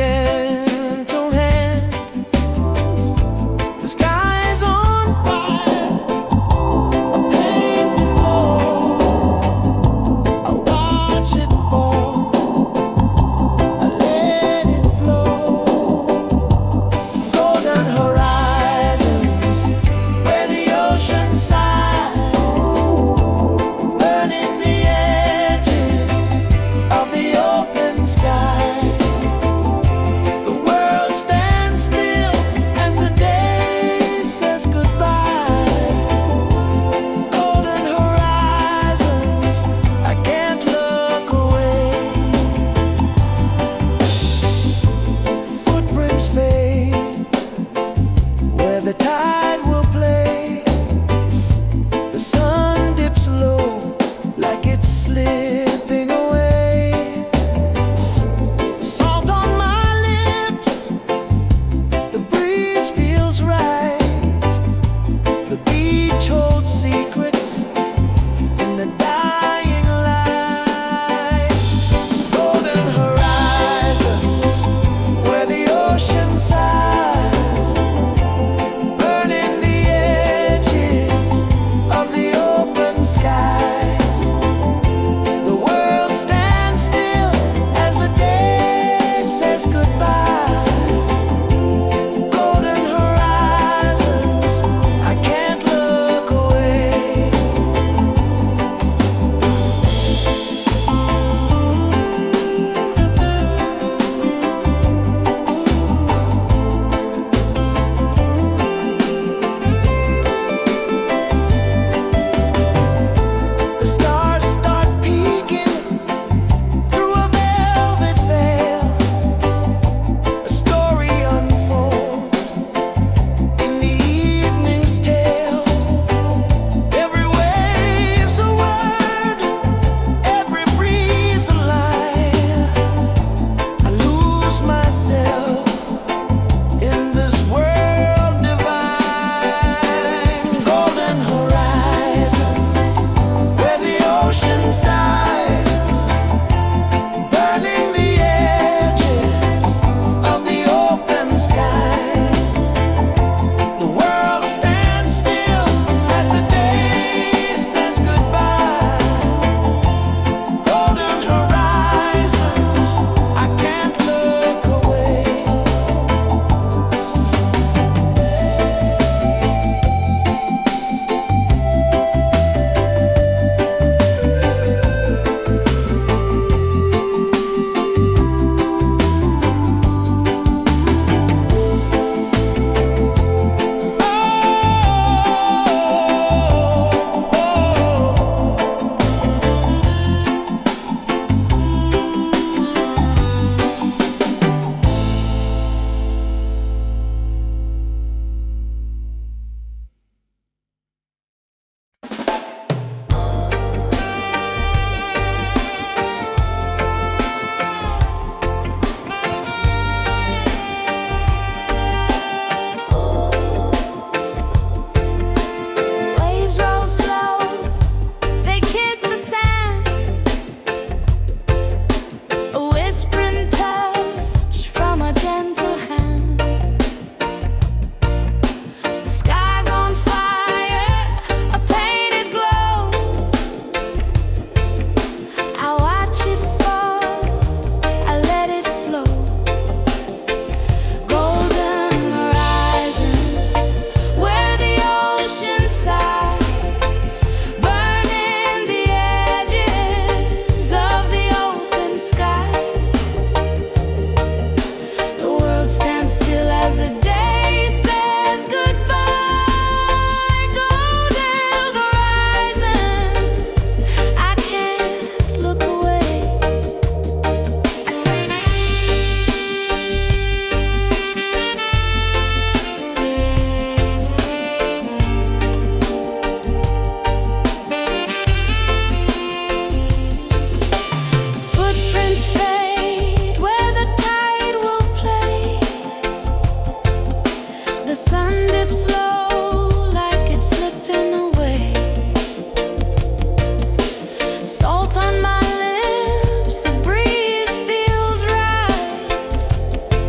gentle hand. The sky is on fire, a painted glow. I watch it fall, I let it flow. Golden horizons where the ocean sighs, burning the edges of the open skies. The world stands still as the day says goodbye. Golden horizons, I can't look away. Footprints fade where the tide will play. The sun dips low like it's slipping away. Salt on my lips, the breeze feels right. The beach holds secrets in the dying light. Golden horizons where the ocean sighs, burning the edges of the open skies. The world stands still as the day says goodbye. Golden horizons, I can't look away. The stars start peeking through a velvet veil. A story unfolds in the evening's tale. Every wave's a word, every breeze a line. I lose myself in this world divine. Golden horizons where the ocean sighs, burning the edges of the open skies. The world stands still as the day says goodbye. Golden horizons, I can't look away. Waves roll slow, they kiss the sand. A whispering touch from a gentle hand. The sky's on fire, a painted glow. I watch it fall, I let it flow. Golden horizon where the ocean sighs, burning the edges of the open sky. The world stands still as the day says goodbye. Golden horizons, I can't look away. Footprints fade where the tide will play. The sun dips low like it's slipping away. Salt on my lips, the breeze feels right.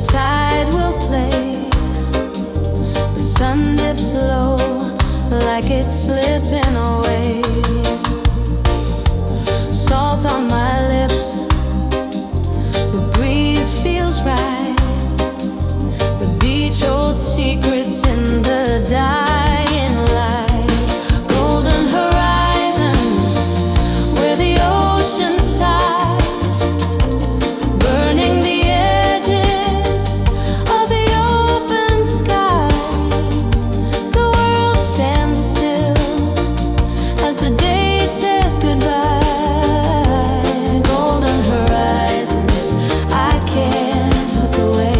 tide will play. The sun dips low like it's slipping away. Salt on my lips, the breeze feels right. The beach holds secrets in the dying light. Golden horizons where the ocean sighs, burning the edges of the open skies. The world stands still as the day says goodbye. Golden horizons, I can't look away.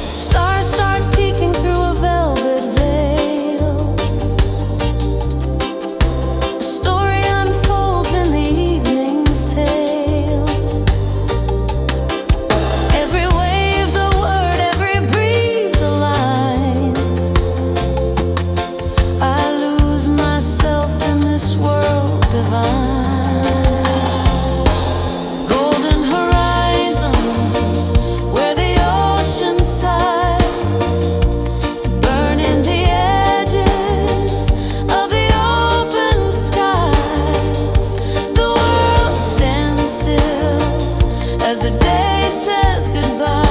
Stars start peeking through a velvet veil. A story unfolds in the evening's tale. Every wave's a word, every breeze a line. I lose myself in this world divine. Golden horizons where the ocean sighs, burning the edges of the open skies. The world stands still as the day says goodbye.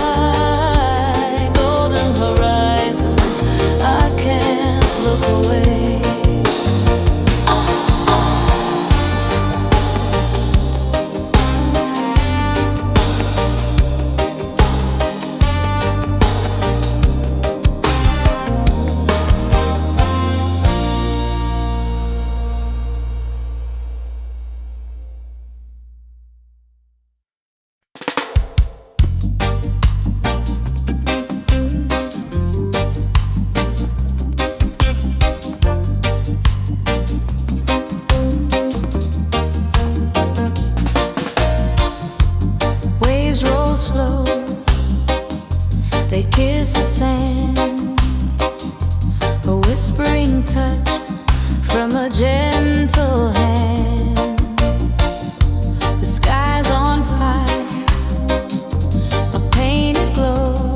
Golden horizons, I can't look away. Waves roll slow, they kiss the sand. A whispering touch from a gentle hand. The sky's on fire, a painted glow.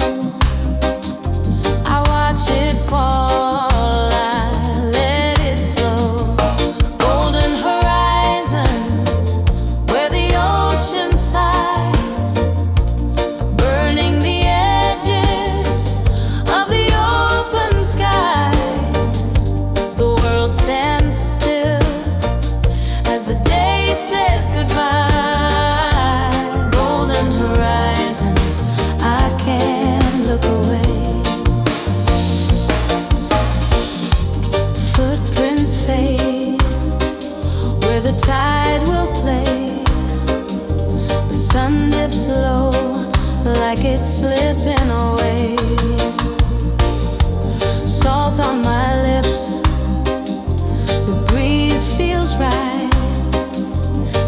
I watch it fall, I let it flow. Golden horizons where the ocean sighs, burning the edges of the open skies. The world stands still as the day says goodbye. Golden horizons, I can't look away. Footprints fade where the tide will play. The sun dips low like it's slipping away. Salt on my lips, the breeze feels right.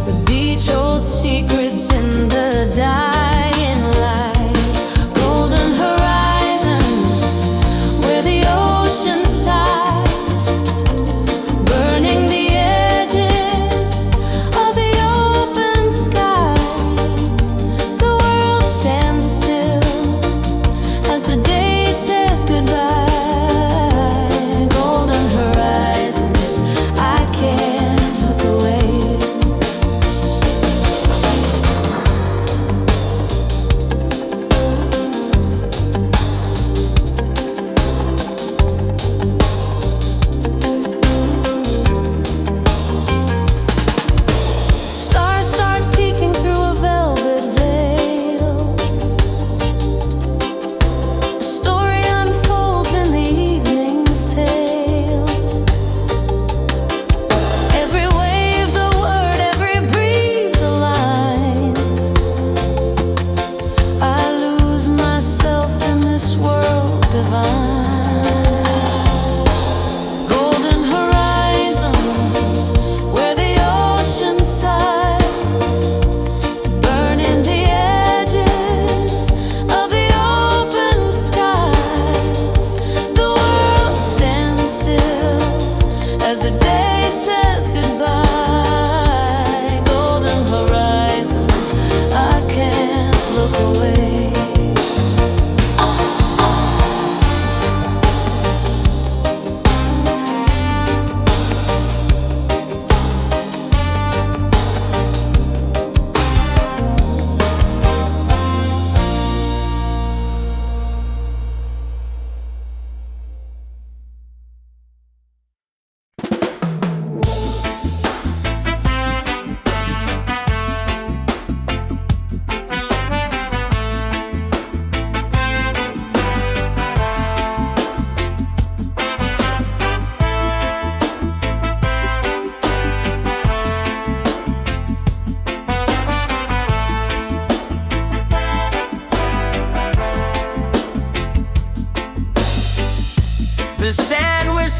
The beach holds secrets in the dying light. Golden horizons where the ocean sighs, burning the edges of the open skies. The world stands still as the day says goodbye. Golden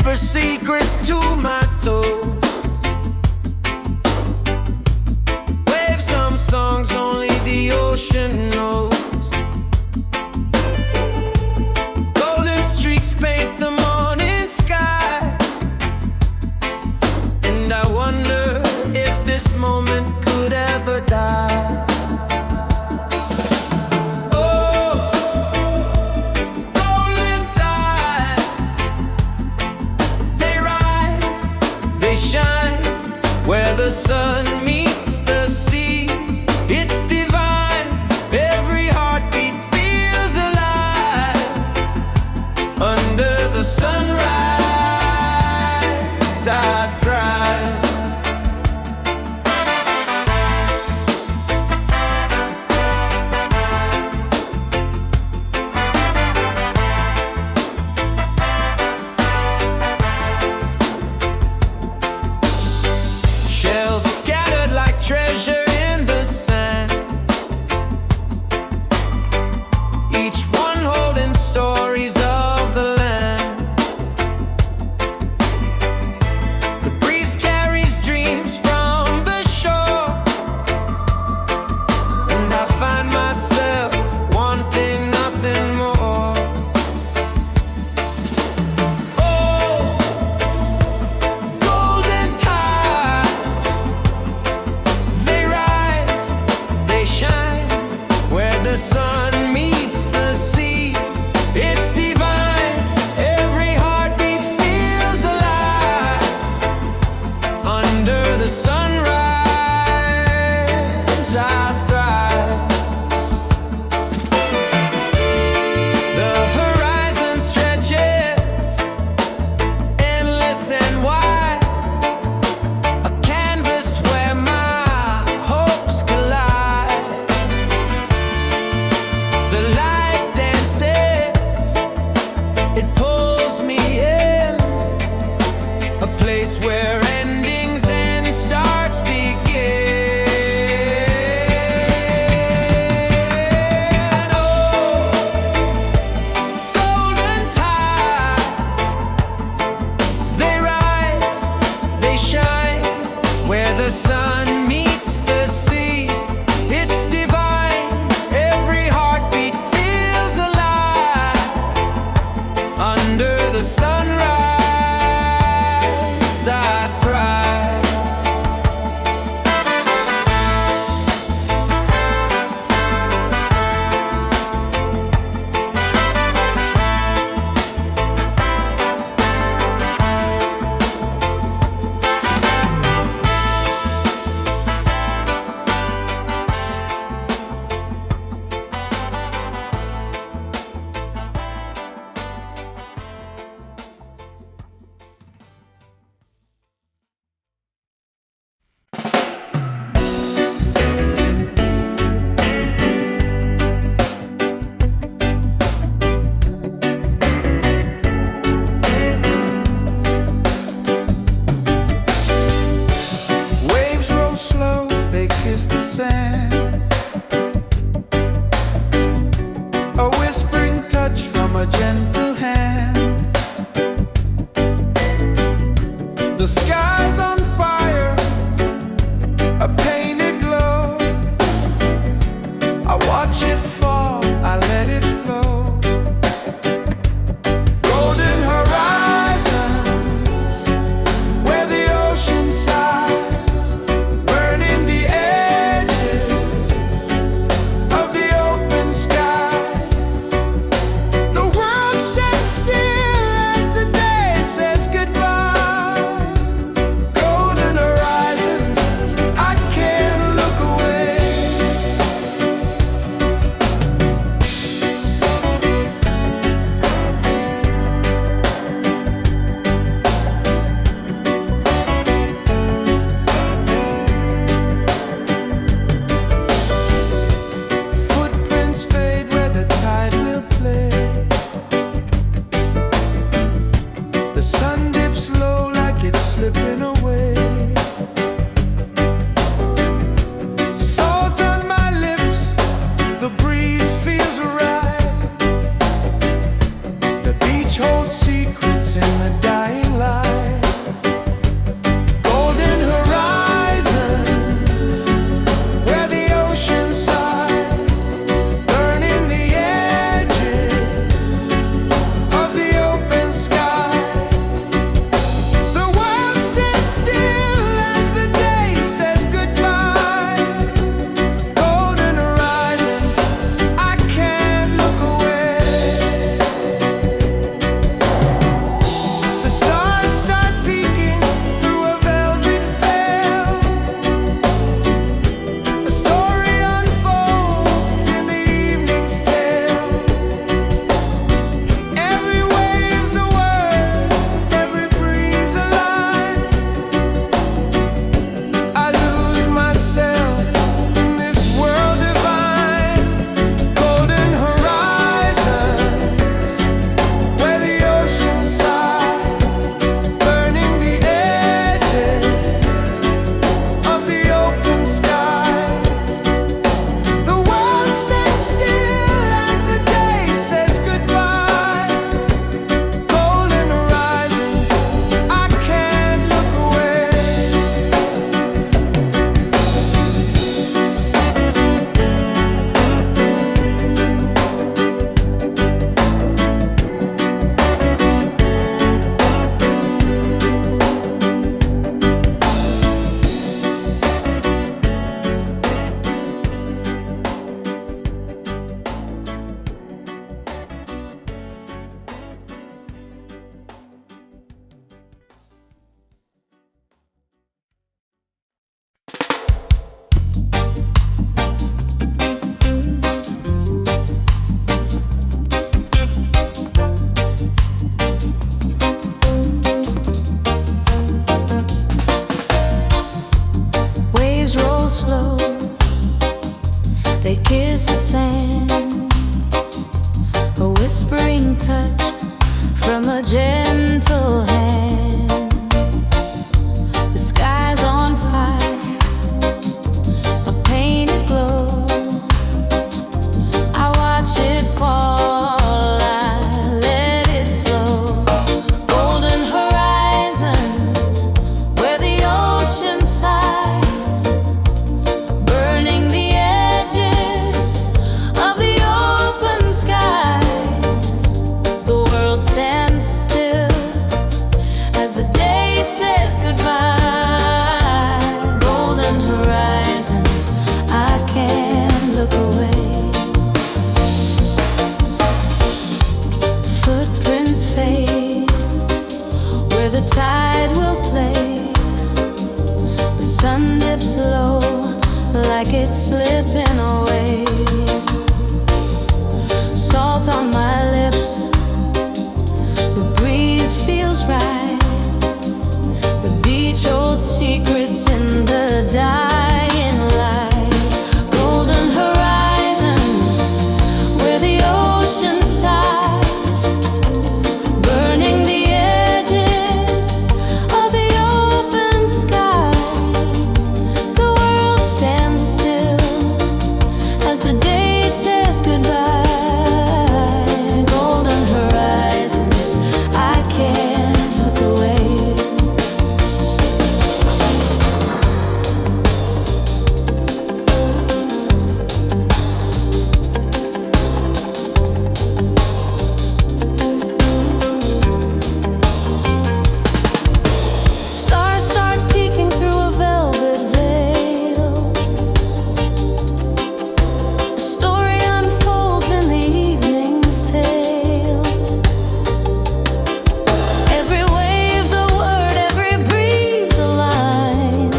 whisper secrets to my toes. Wave some songs only the ocean knows. Golden streaks paint the morning sky, and I wonder if this moment could ever die. Where the sun meets the sea, it's divine. Every heartbeat feels alive. Under the sunrise, I thrive. Shells scattered like treasure in the sand, each one holding stories of the land. The breeze carries dreams from the shore, and I find myself wanting nothing more. The sun meets the sea, it's divine. Every heartbeat feels alive. Under the sunrise, I thrive. The horizon stretches endless and wide, a canvas where my hopes collide. The light dances, it pulls me in, a place where endings and starts begin. Oh, golden tides, they rise, they shine, where the sun meets the sea, it's divine. Every heartbeat feels alive. Under the sunrise, I thrive. roll slow. They kiss the sand, a whispering touch from a gentle hand. The sky's on fire, a painted glow. I watch it fall, I let it flow. Golden horizons where the ocean sighs, burning the edges of the open skies. The world stands still as the day says goodbye. Golden horizons, I can't look away. Footprints fade where the tide will play. The sun dips low like it's slipping away. Salt on my lips, the breeze feels right. The beach holds secrets in the dying light. Golden horizons where the ocean sighs, burning the edges of the open skies. The world stands still as the day says goodbye. Golden horizons, I can't look away. Stars start peeking through a velvet veil. A story unfolds in the evening's tale. Every wave's a word, every breath's a line.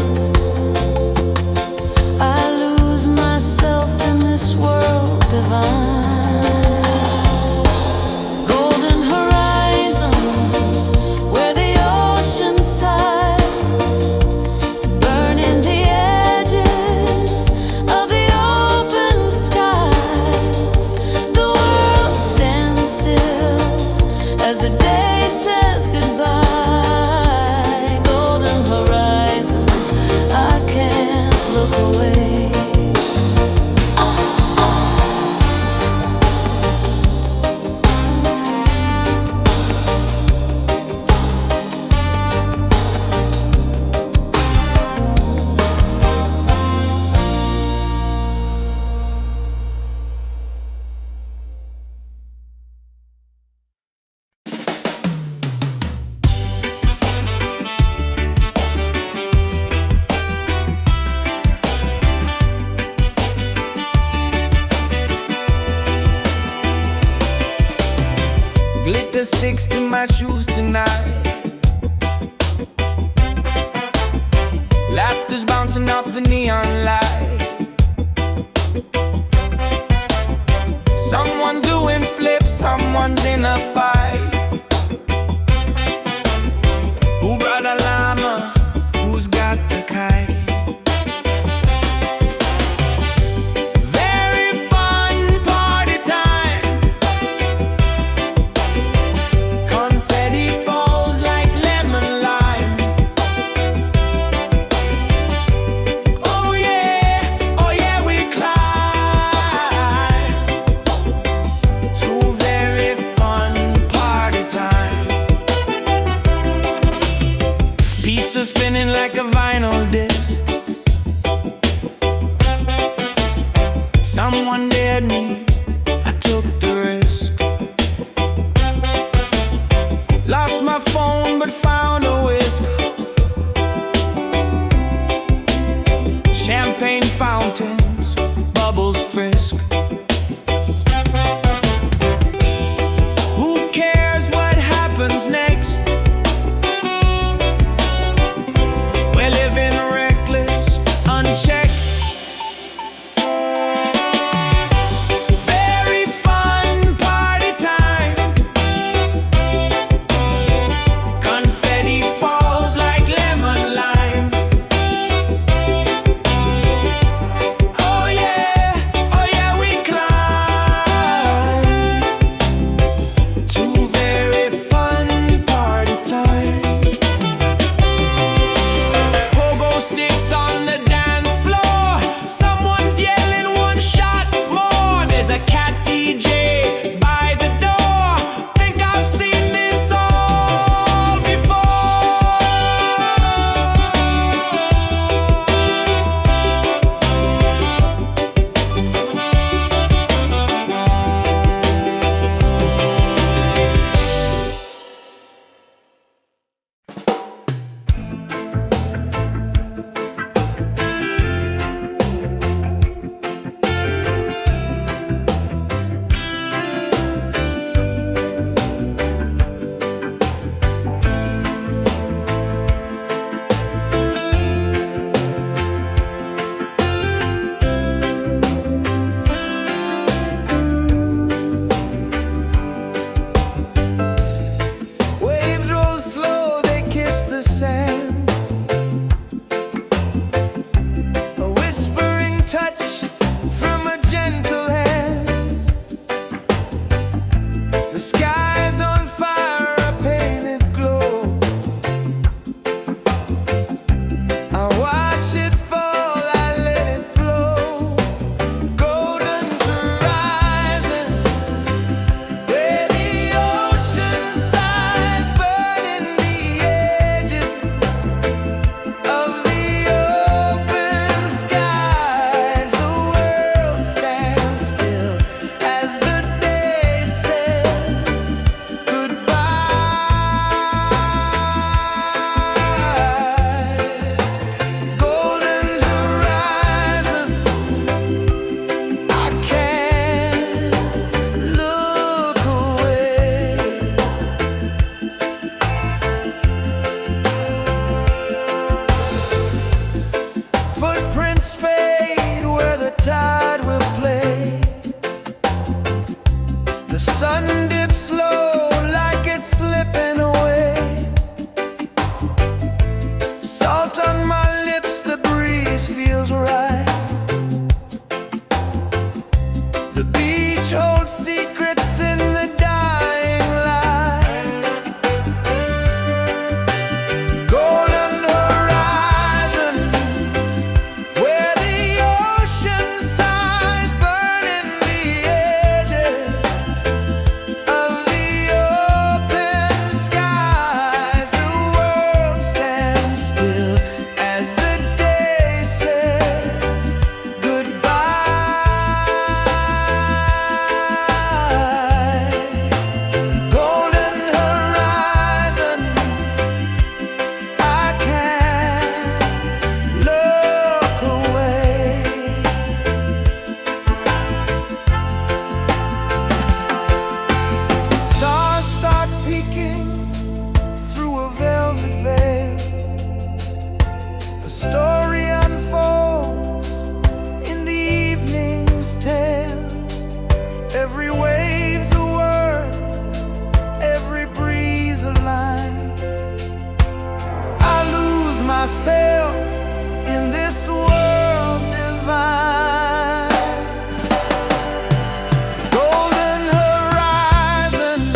I lose myself in this world divine. Golden horizons where the ocean sighs, burning the edges of the open skies. The world stands still as the day says goodbye. Golden horizons, I can't look away. Glitter sticks to my shoes tonight. Laughter's bouncing off the neon light. Someone's doing flips, someone's in a fight. Who brought a llama? Who's got the kite? Very fun party time. Confetti falls like lemon lime. Oh yeah, we climb to very fun party time. Pizza spinning like a vinyl disc. Someone dared me, I took the risk. Lost my phone but found a whisk. Champagne fountains, bubbles frisk. Who cares what happens next? We're living reckless, unchecked. Very fun moments fade where the tide will play. The sun dips low like it's slipping away. Salt on my lips, the breeze feels right. The beach holds secrets in the dying light. Golden horizons where the ocean sighs, burning the edges of the open skies. The world stands still as the day says goodbye. Golden horizon, I can't look away. Stars start peeking through a velvet veil. A story unfolds in the evening's tale. Every wave's a word, every breeze a line. I lose myself in this world divine. Golden horizons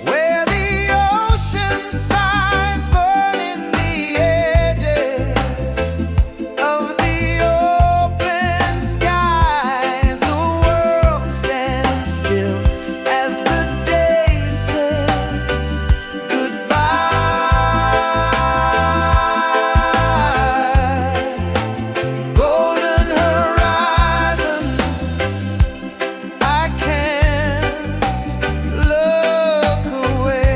where the ocean sighs, burning the edges of the open skies. The world stands still as the day says goodbye. Golden horizons, I can't look away.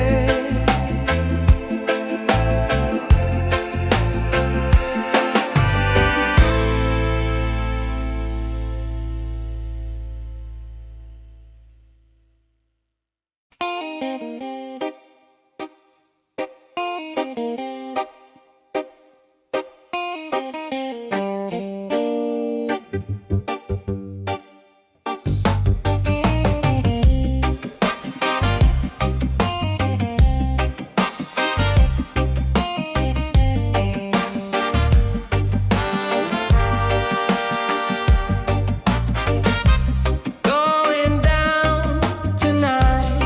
Going down tonight.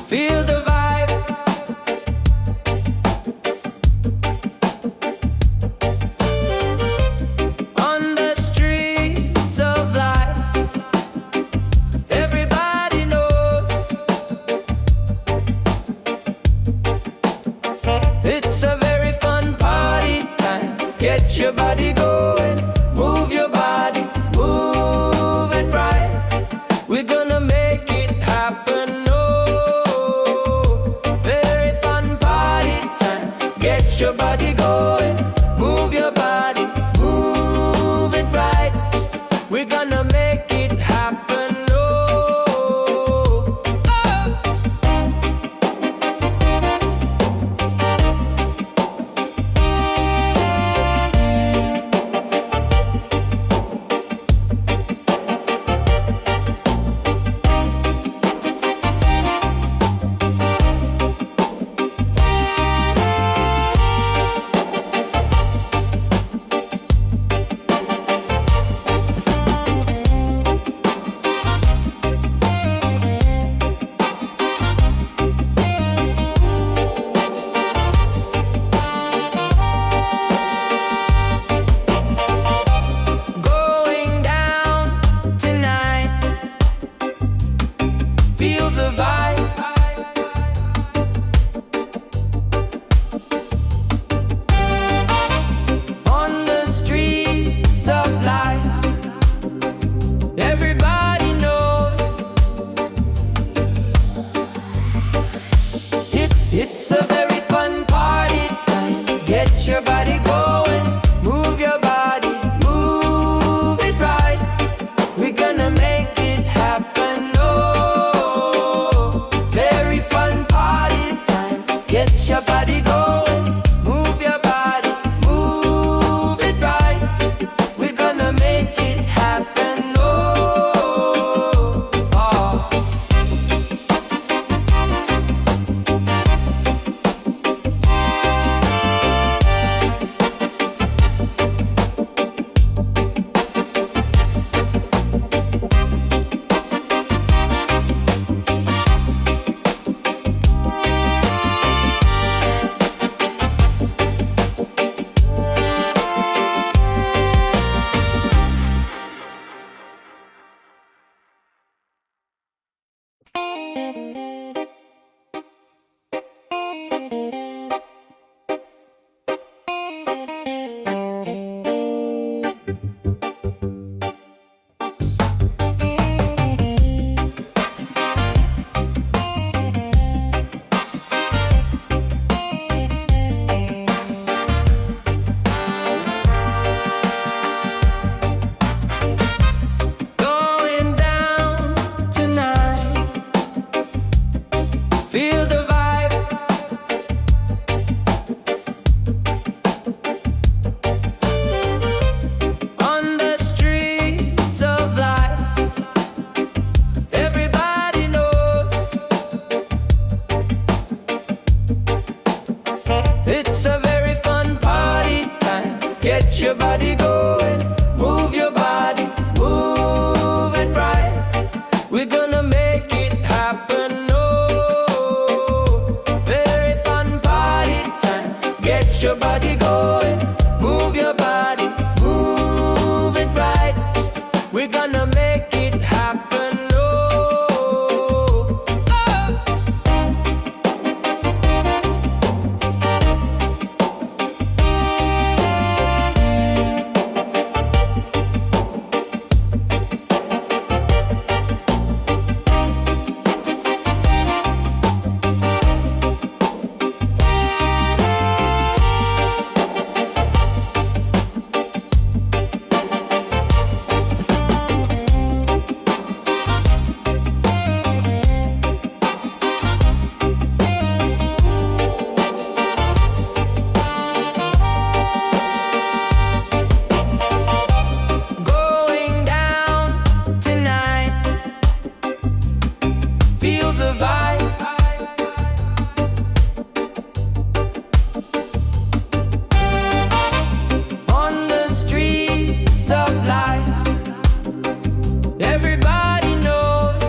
Feel the vibe. On the streets of life, everybody knows it's a very fun party time. Get your body going, move your body, move it right. We're gonna make it happen. Oh, very fun party time. Get your body going, move your body, move it right. We're gonna make it happen. Oh, oh. get your body going. Move your body, move it right. We're gonna make it happen. Oh, very fun party time. Get your body going. Move your body, move it right. We're gonna make it happen. Oh, oh. Going down tonight. Feel the vibe. On the streets of life, everybody knows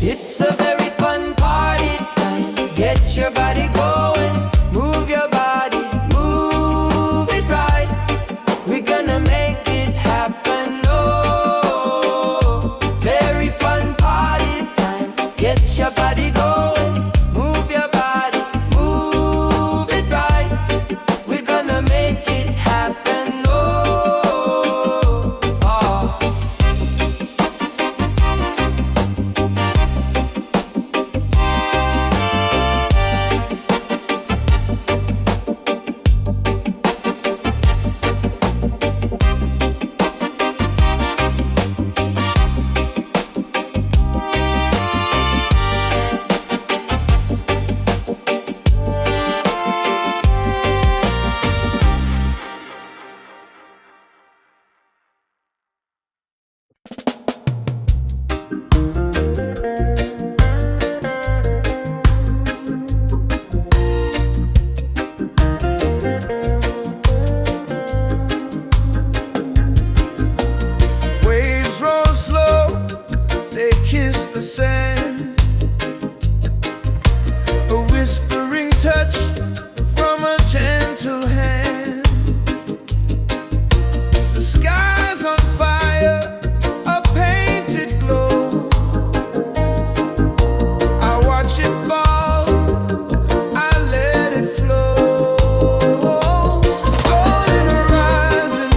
it's a very fun party time. Get your body going, move your body, move it right. We're gonna make it happen. Oh, very fun party time. Get your body going, move your body, move it right. We're gonna make it happen. Oh, oh. Waves roll slow, they kiss the sand. A whispering touch from a gentle hand. The sky's on fire, a painted glow. I watch it fall, I let it flow. Golden horizons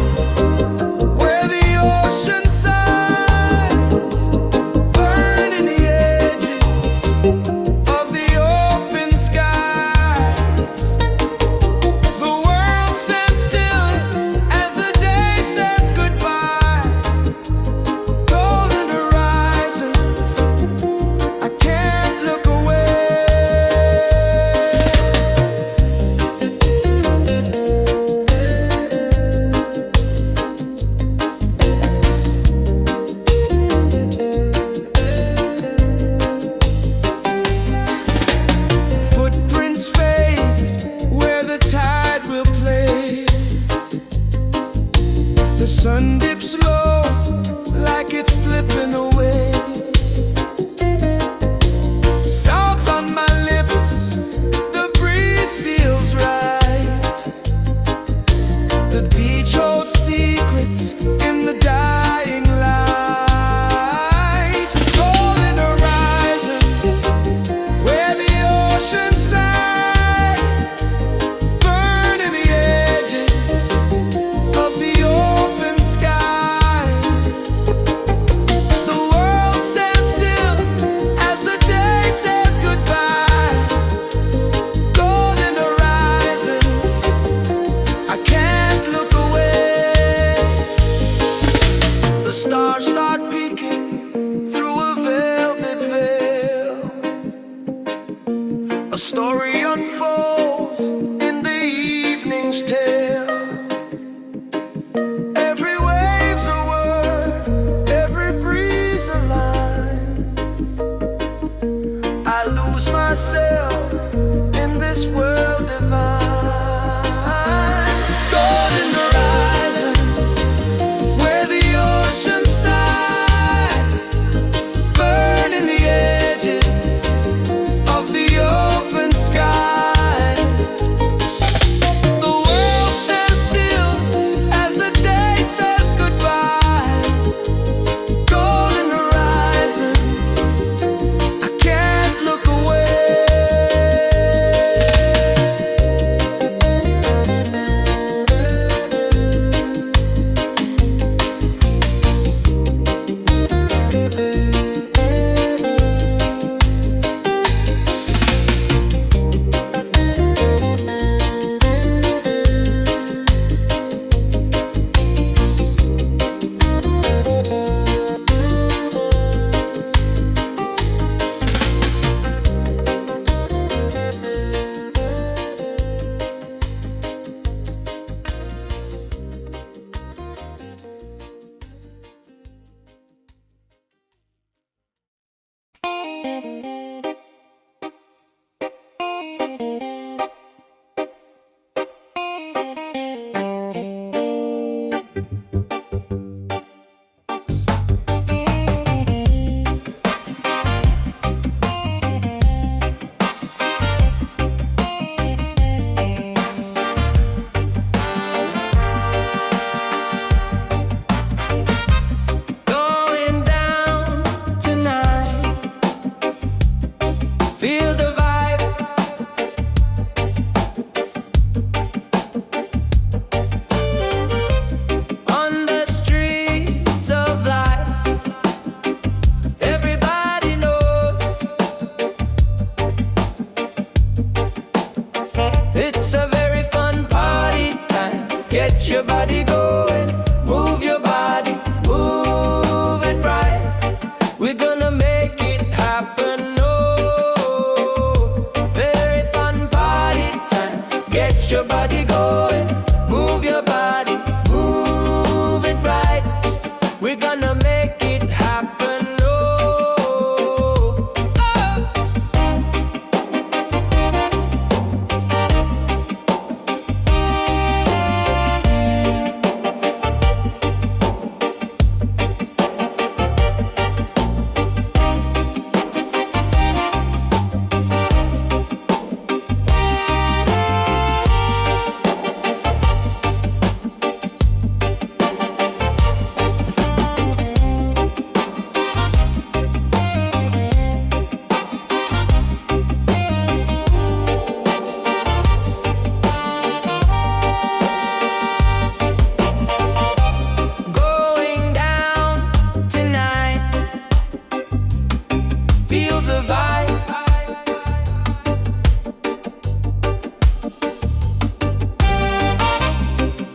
where the ocean sighs, burning the edges of the open skies. The world stands still as the day says goodbye. Golden horizons, I can't look away. Footprints fade where the tide will play. The sun dips low like it's slipping away. Salt on my lips, the breeze feels right. The beach holds secrets in the dying light. Golden horizons where the ocean sighs, burning the edges of the open skies. The world stands still as the day says goodbye. Golden horizons, I can't look away. The stars start peeking through a velvet veil. A story unfolds in the evening's tale. Every wave's a word, every breeze a line. I lose myself in this world divine. It's a very fun party time. Get your body going, move your body, move it right. We're gonna make it happen. Oh, very fun party time. Get your body going, move your body, move it right. We're gonna make it happen. Oh, oh. Going down tonight. Feel the vibe.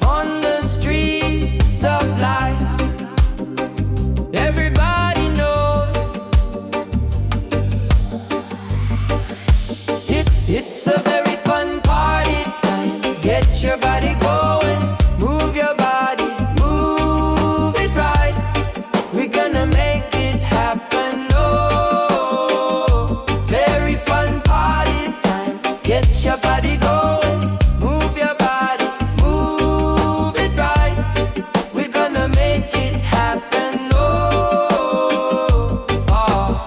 On the streets of life, everybody knows it's a very fun party time. Get your body going, move your body, move it right. We're gonna make it happen. Oh, very fun party time. Get your body going, move your body, move it right. We're gonna make it happen. Oh, oh.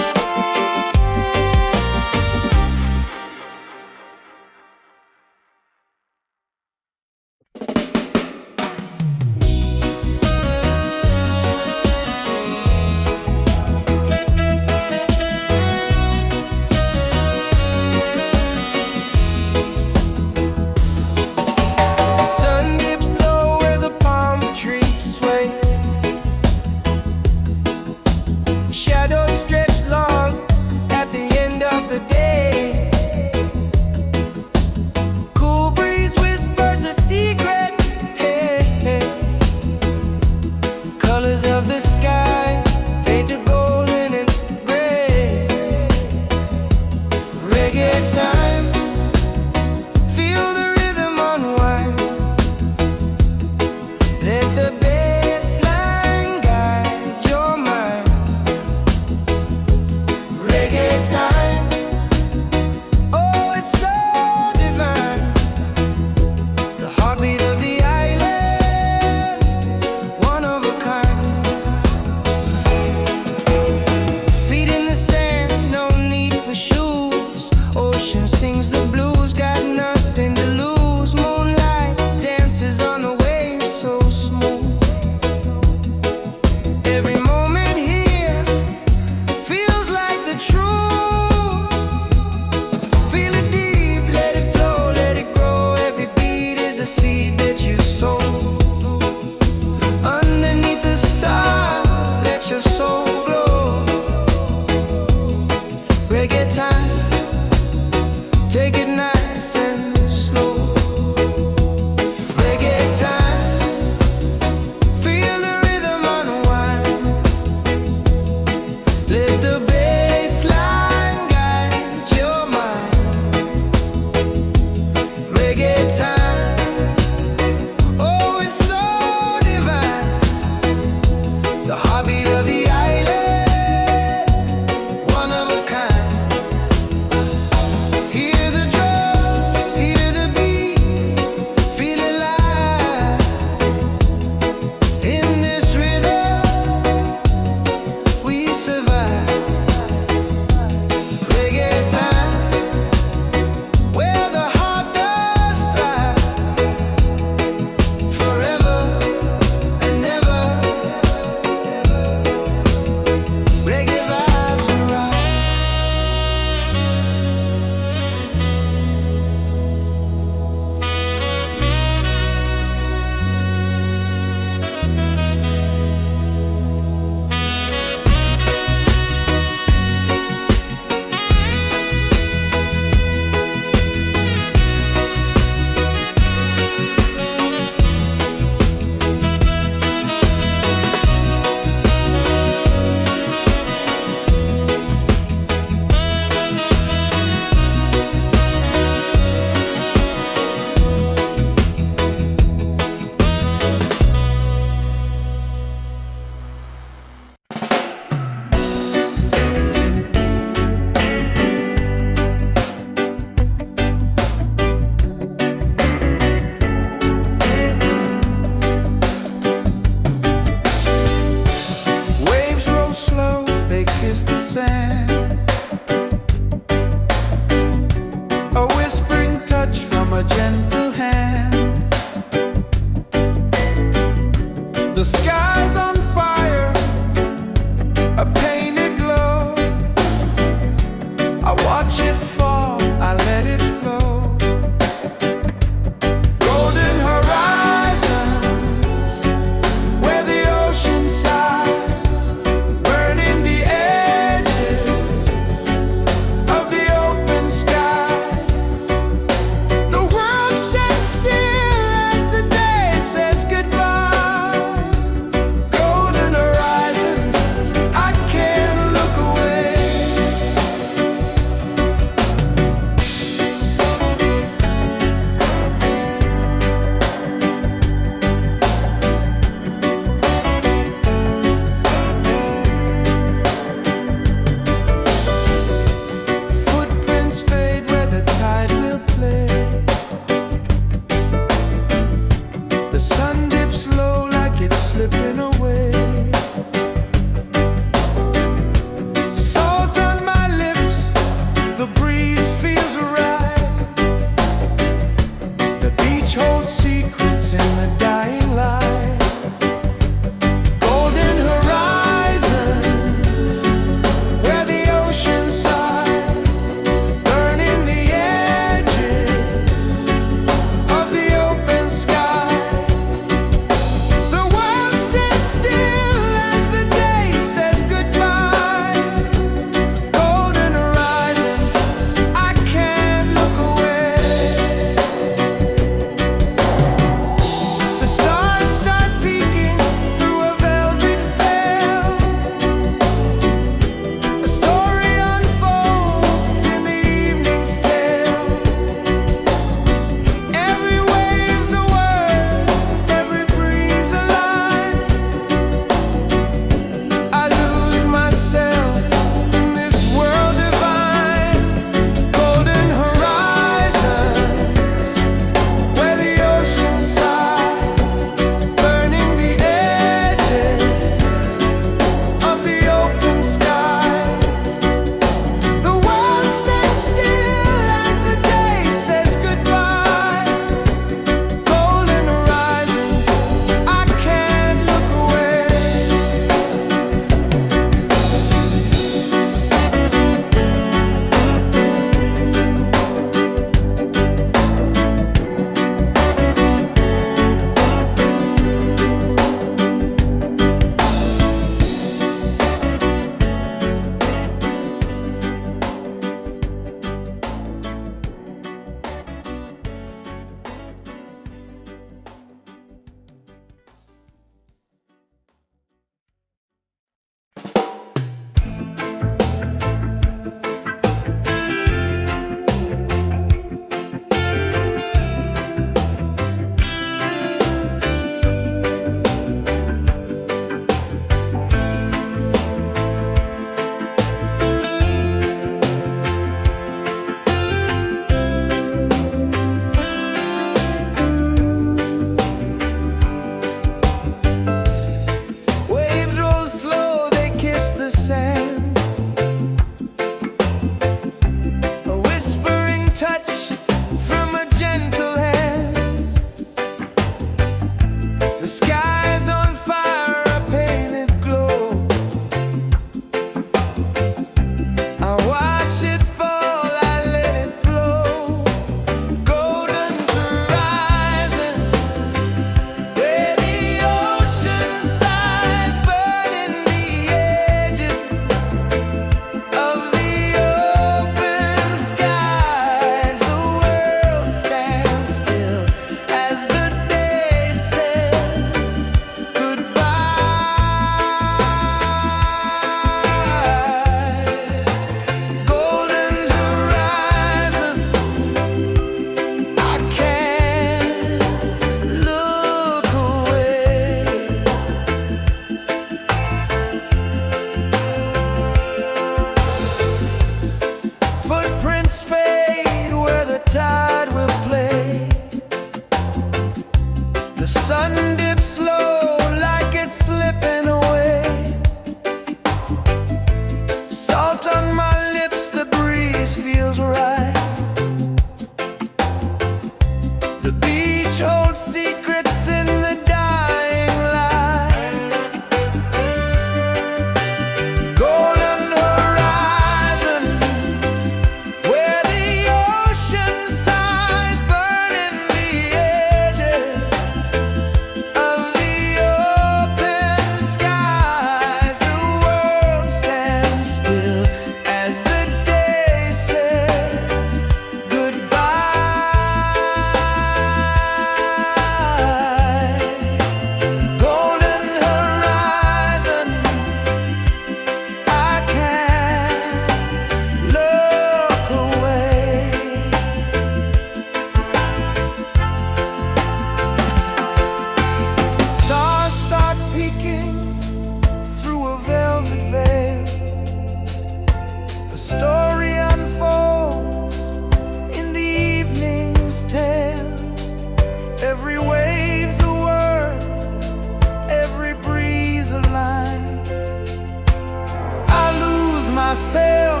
myself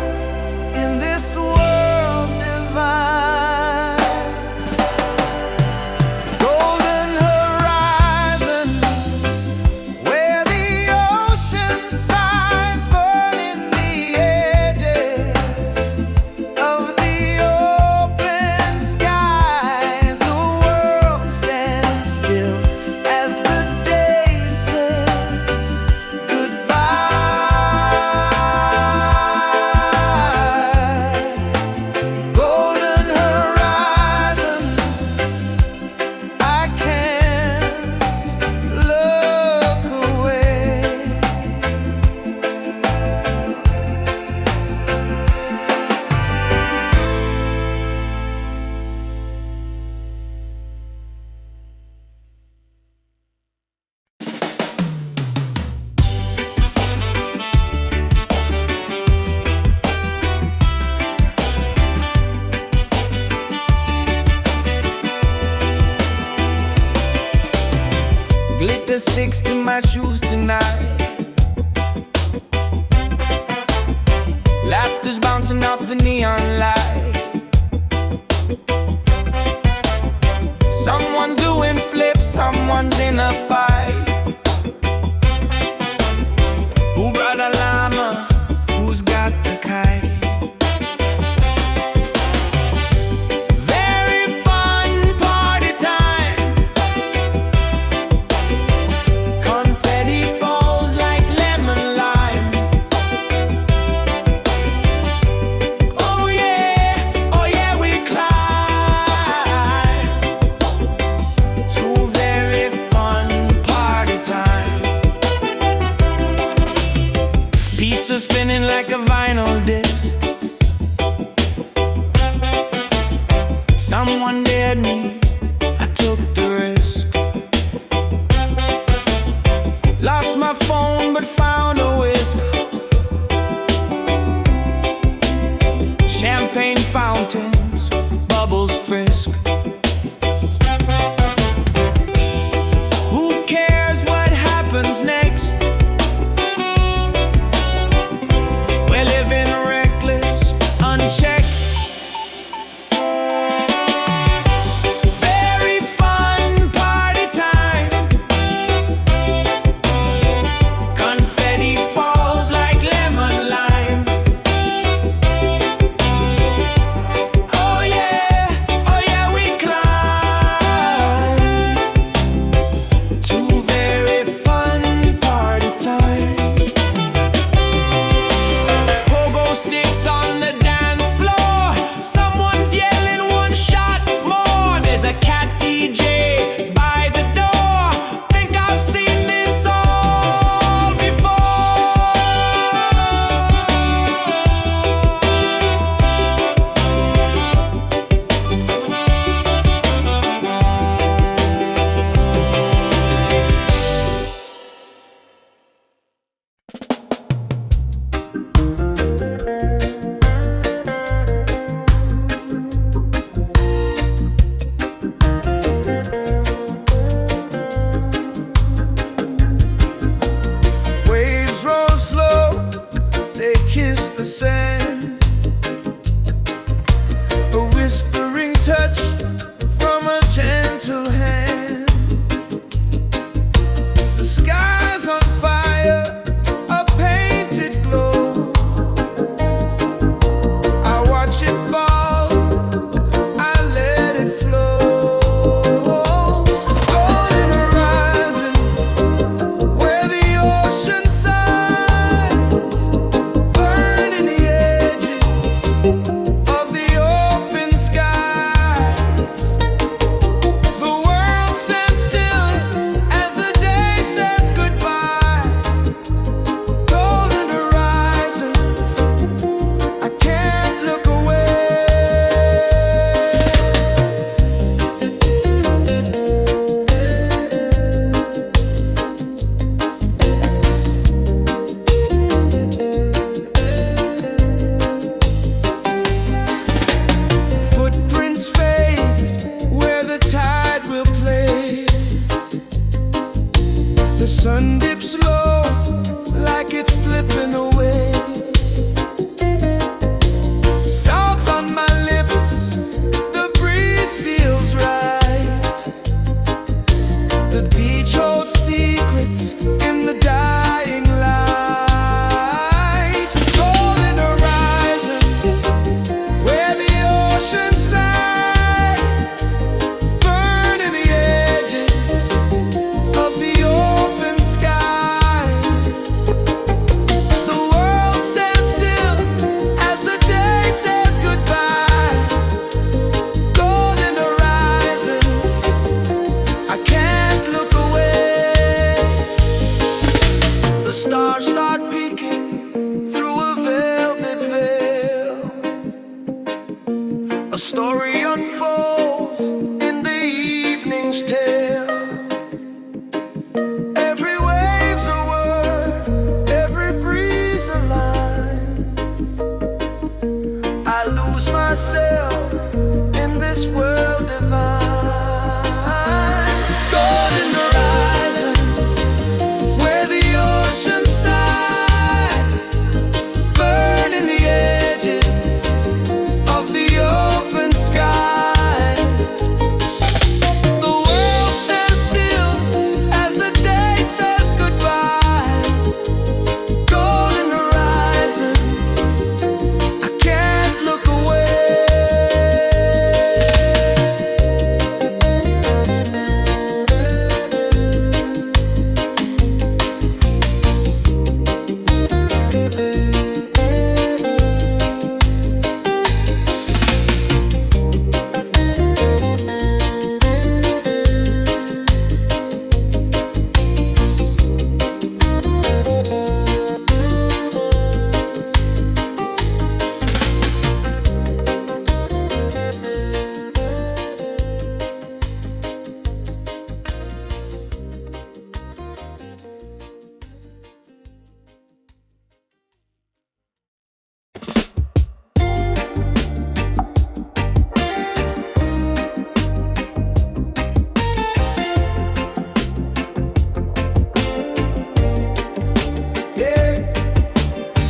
in this world divine. Golden horizons where the ocean sighs, burning the edges of the open skies. The world stands still as the day says goodbye. Golden horizons, I can't look away. Glitter sticks to my shoes tonight. Laughter's bouncing off the neon light. Someone's doing flips, someone's in a fight. Who brought a llama? Who's got the kite? Very fun party time. Confetti falls like lemon lime. Oh yeah, we climb to very fun party time. Pizza spinning like a vinyl disc. Someone dared me, I took the risk. Lost my phone but found a whisk. Champagne fountains, bubbles frisk. Who cares what happens next? We're living wrecked peeking through a velvet veil. A story unfolds in the evening's tale. Every wave's a word, every breeze a line. I lose myself in this world divine. Golden horizons where the ocean sighs, burning the edges of the open skies. The world stands still as the day says goodbye. Golden horizons, I can't look away.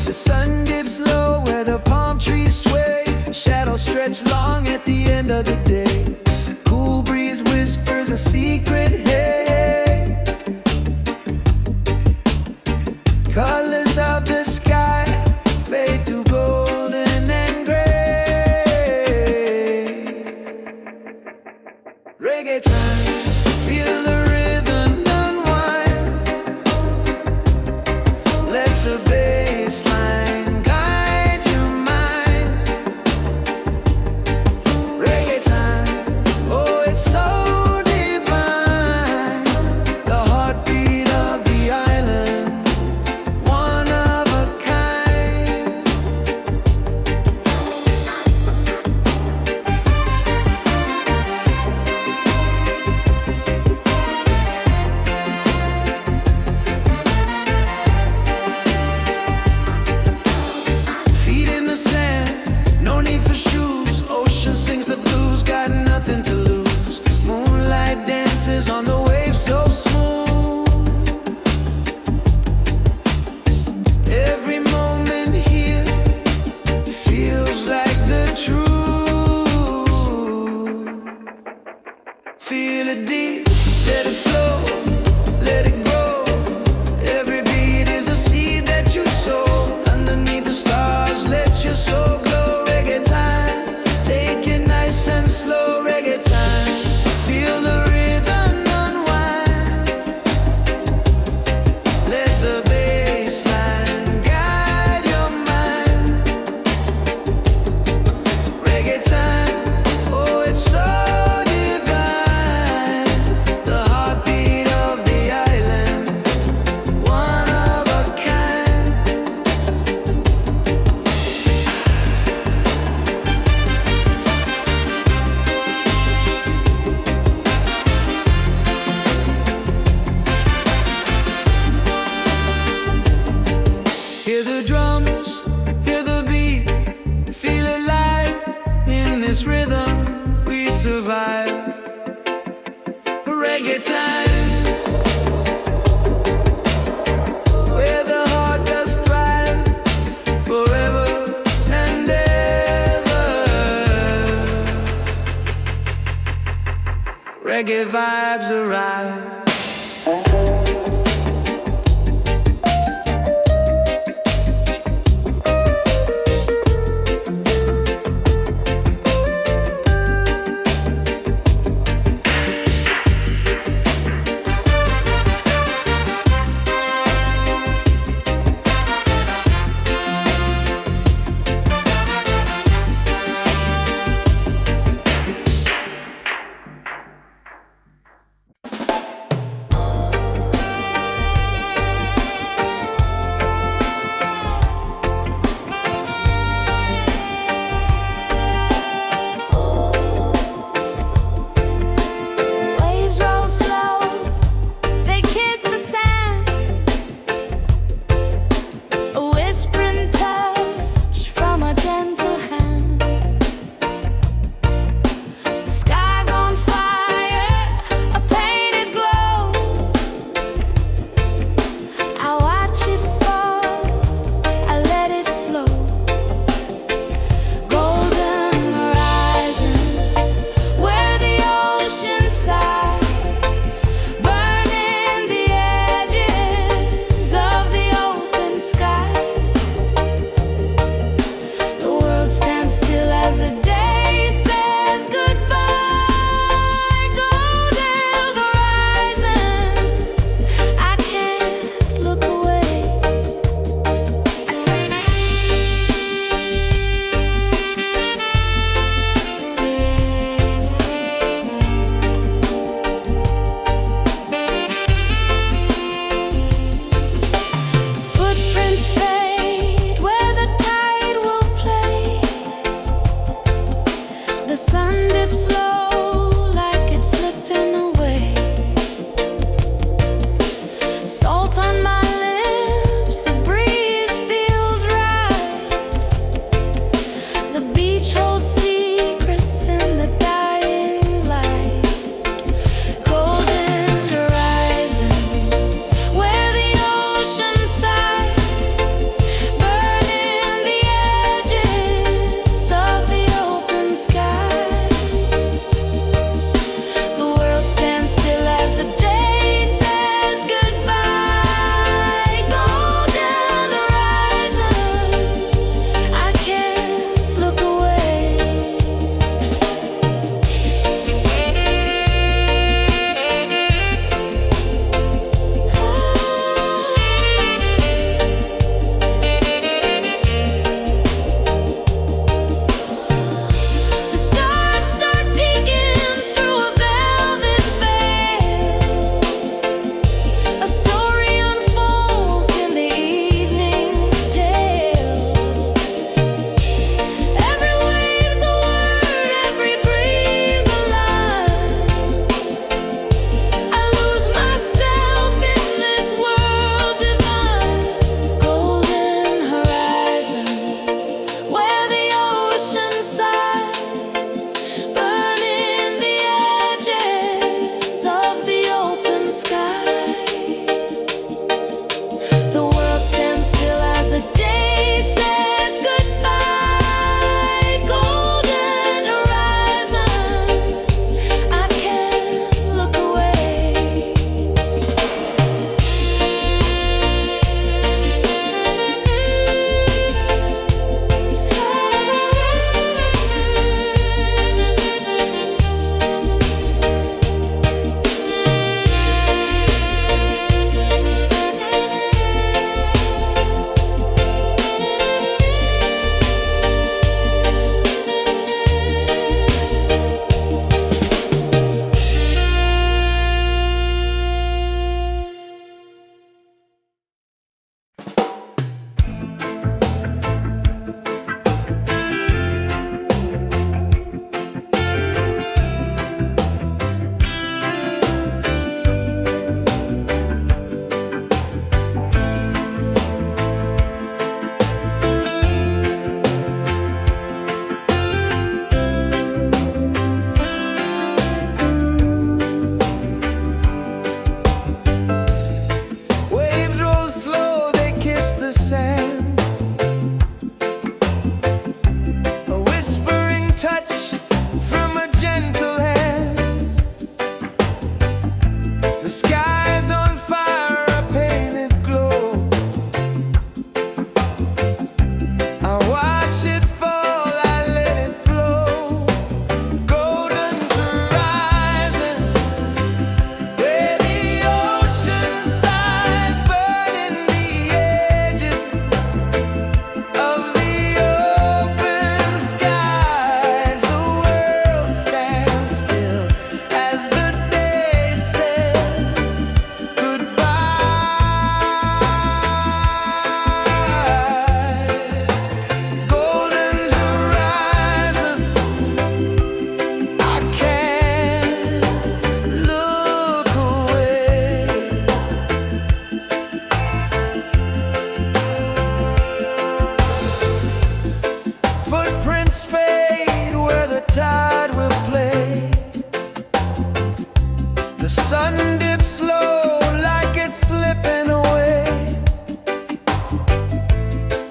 The sun dips low where the palm trees sway. Shadows stretch long at the end of the day. Cool breeze whispers a secret, hey. Colors of the sky fade to golden and gray. Reggae time, feel the rhythm unwind. Let the bassline guide your mind. Reggae time, oh it's so divine. The heartbeat of the island, one of a kind. Feet in the sand, no need for shoes. Ocean sings the blues, got nothing to lose. Moonlight dances on the waves so smooth. Every moment here feels like the truth. Feel it deep, let it flow, let it grow. Every beat is a seed that you sow. Underneath the stars, let your soul glow. Reggae time, take it nice and slow. Reggae time, feel the rhythm unwind. Let the bassline guide your mind. Reggae time, oh it's so divine. The heartbeat of the island, one of a kind. Hear the drums, hear the beat, feel alive. In this rhythm we survive. Reggae time, where the heart does thrive, forever and ever. Reggae vibes arrive.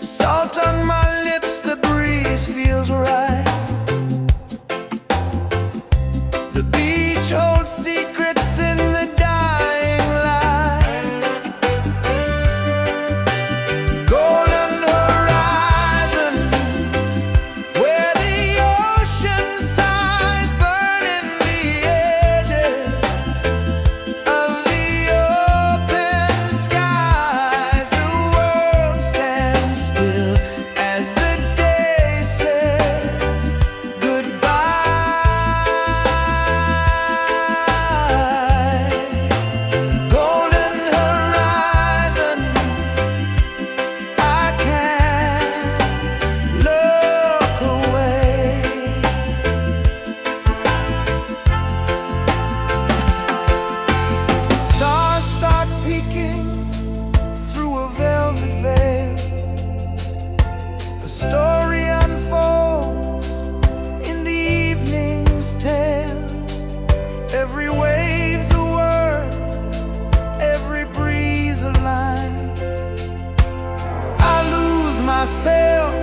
Salt on my lips, the breeze feels right. The beach holds secrets in the dying light. Golden horizons, where the ocean sighs, burning the edges of the open skies. The world stands still as the day says goodbye. Golden horizon, I can't look away. The stars start peeking through a velvet veil. A story unfolds in the evening's tale. Every wave's a word, every breeze a line. I lose myself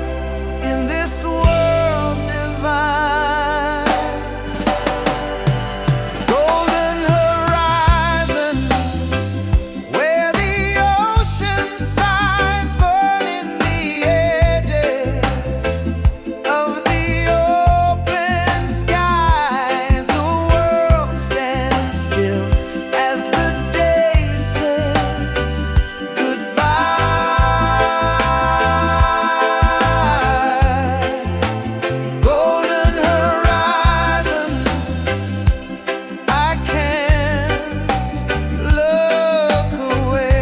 in this world divine. Golden horizons, where the ocean sighs, burning the edges of the open skies. The world stands still as the day says goodbye. Golden horizon, I can't look away.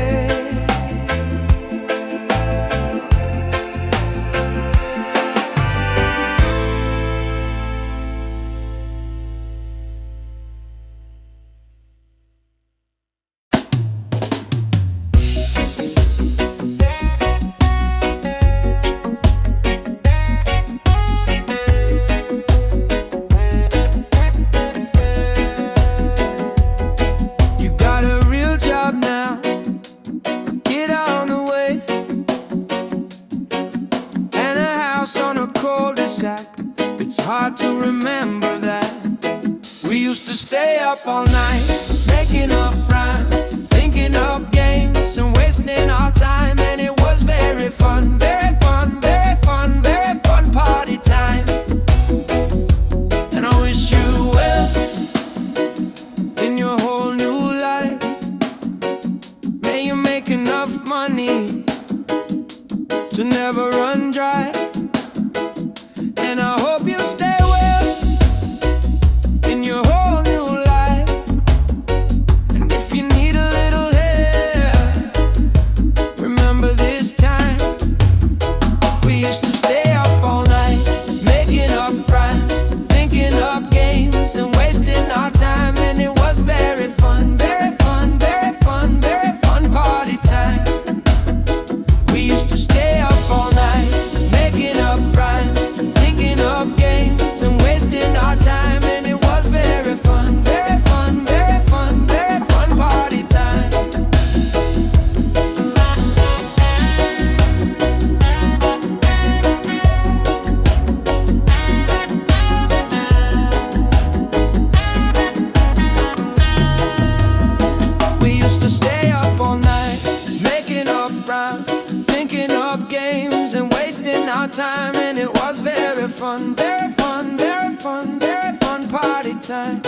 You got a real job now, get on the way. And a house on a cul-de-sac, it's hard to remember that. We used to stay up all night, making up rhyme, thinking up games and wasting our time. And it was very fun, very fun, very fun, very fun party time. And I wish you well in your whole new life. May you make enough money to never run dry. And I hope you stay well in your whole new life. And if you need a little help, remember this time. We used to stay up all night, making up rhymes, thinking up games and wasting our time. And it was very fun, very fun, very fun, very fun party time. We used to stay up all night, making up rhymes, thinking up games and wasting our time. And it was very fun, very fun, very fun, very fun party time. We used to stay up all night, making up rhymes, thinking up games and wasting our time. And it was very fun, very fun, very fun, very fun party time.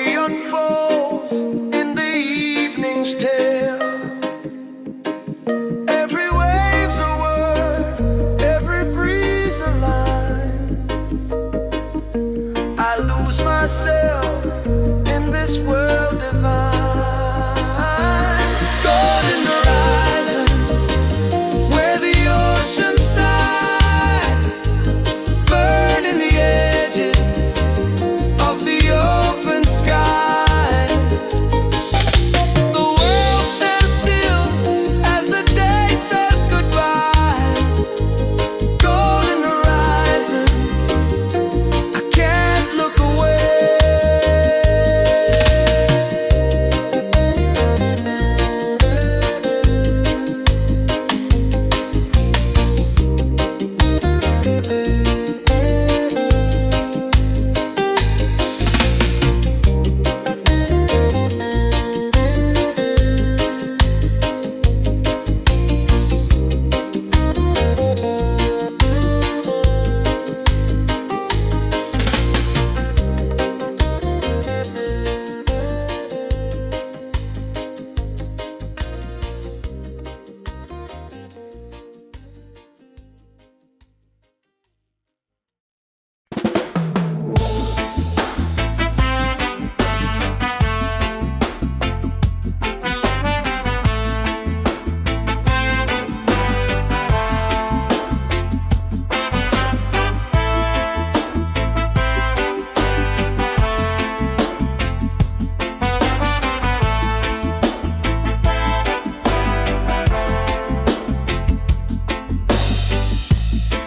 story unfolds in the evening's tale. Every wave's a word, every breeze a line. I lose myself in this world divine. Golden horizons where the ocean sighs, burning the edges of the open skies. The world stands still as the day says goodbye. Golden horizons, I can't look away.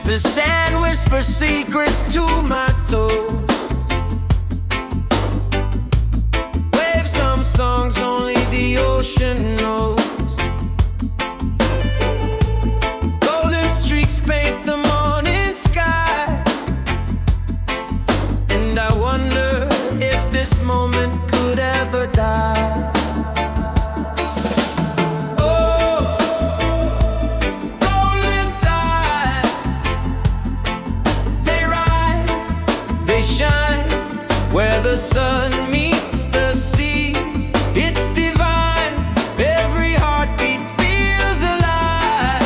The sand whispers secrets to my toes. Wave some songs only the ocean knows. Golden streaks paint the morning sky, and I wonder if this moment could ever die. Where the sun meets the sea, it's divine. Every heartbeat feels alive.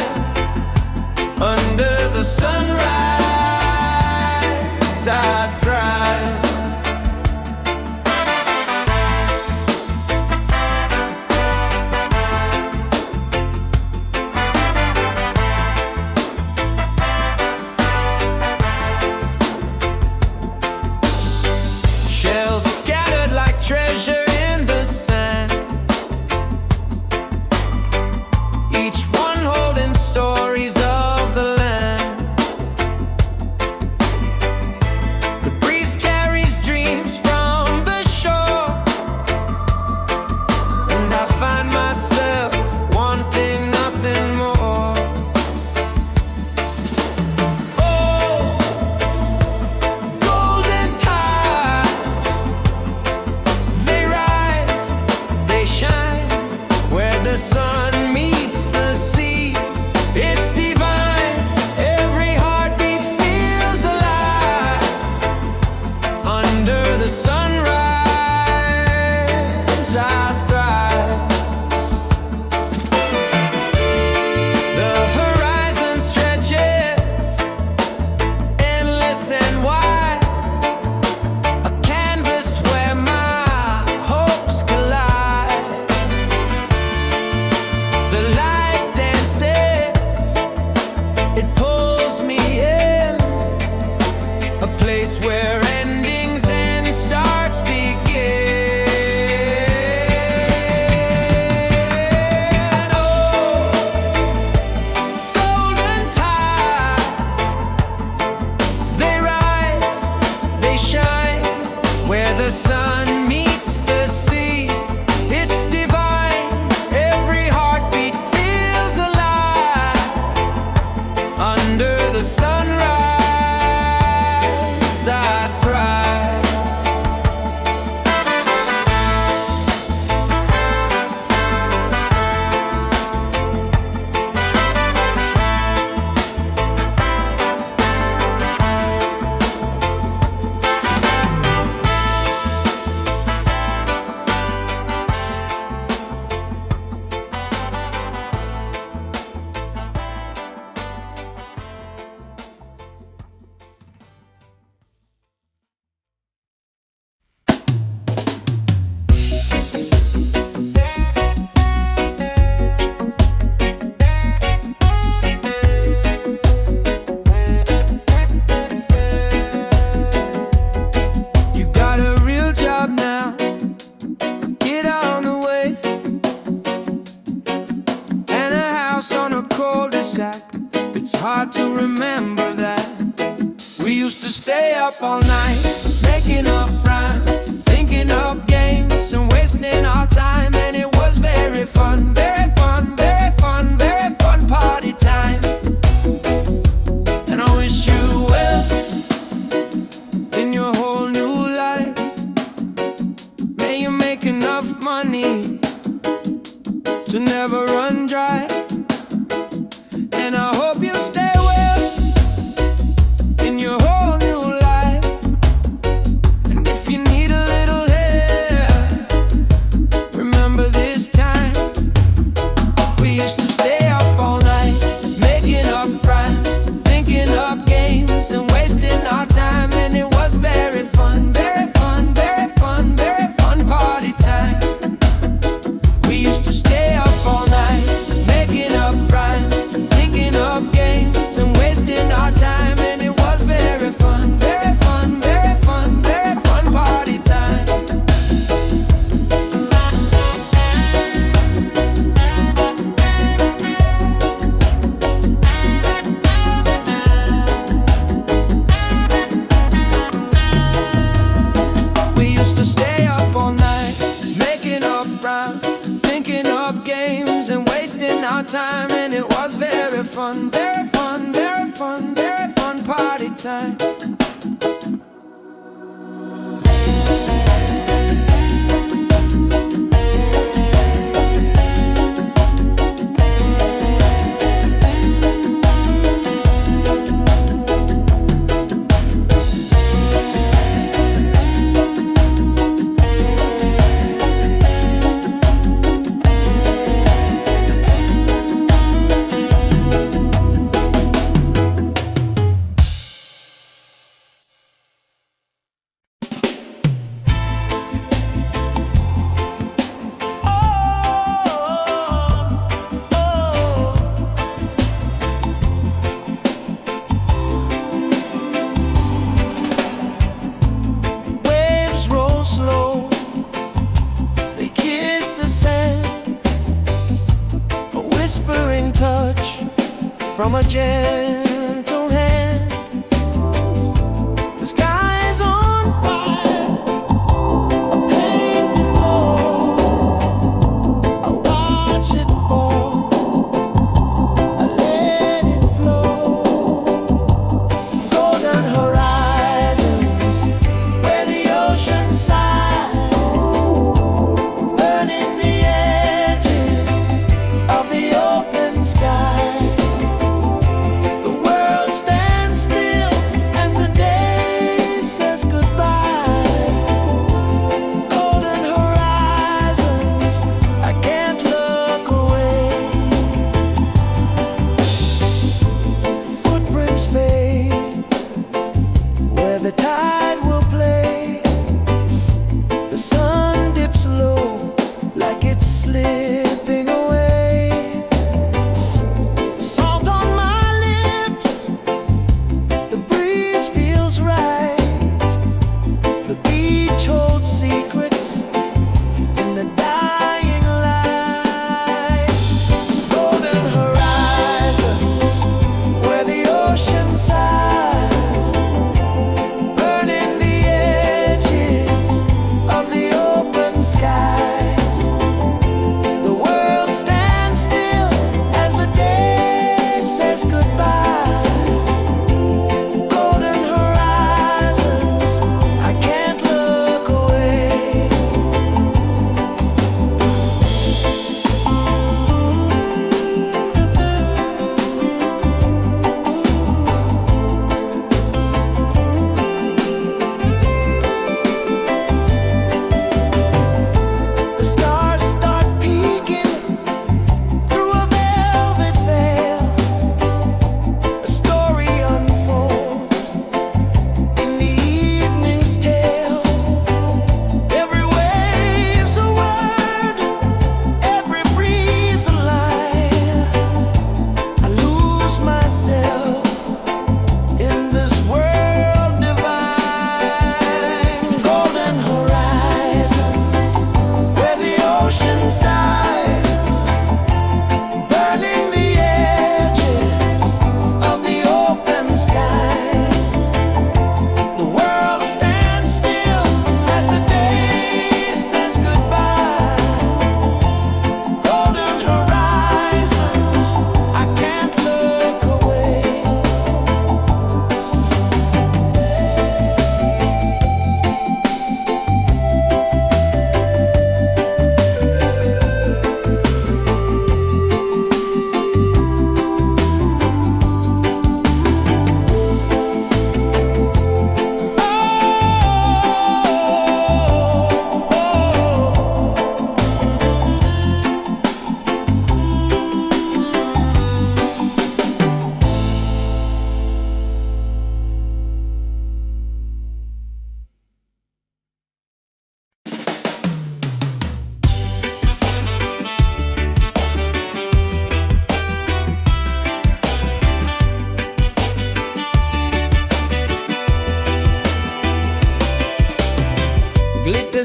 Under the sunrise, I thrive. hard to remember that. We used to stay up all night, making up rhyme, thinking up games and wasting our time. And it was very fun, very fun, very fun, very fun party time. And I wish you well in your whole new life. May you make enough money to never run dry. And I hope you stay well in your whole new life. And if you need a little help, remember this time. We used to stay up all night, making up rhymes, thinking up games and wasting our time. And it was very fun, very fun, very fun, very fun party time. We used to stay up all night, making up rhymes, thinking up games and wasting our time. And it was very fun, very fun, very fun, very fun party time. We used to stay up all night, making up rhymes, thinking up games and wasting our time. And it was very fun, very fun, very fun, very fun party time. Waves roll slow, they kiss the sand, a whispering touch from a gentle hand. The sky's on fire, a painted glow. I watch it fall, I let it flow. Golden horizons where the ocean sighs, burning the edges of the open skies.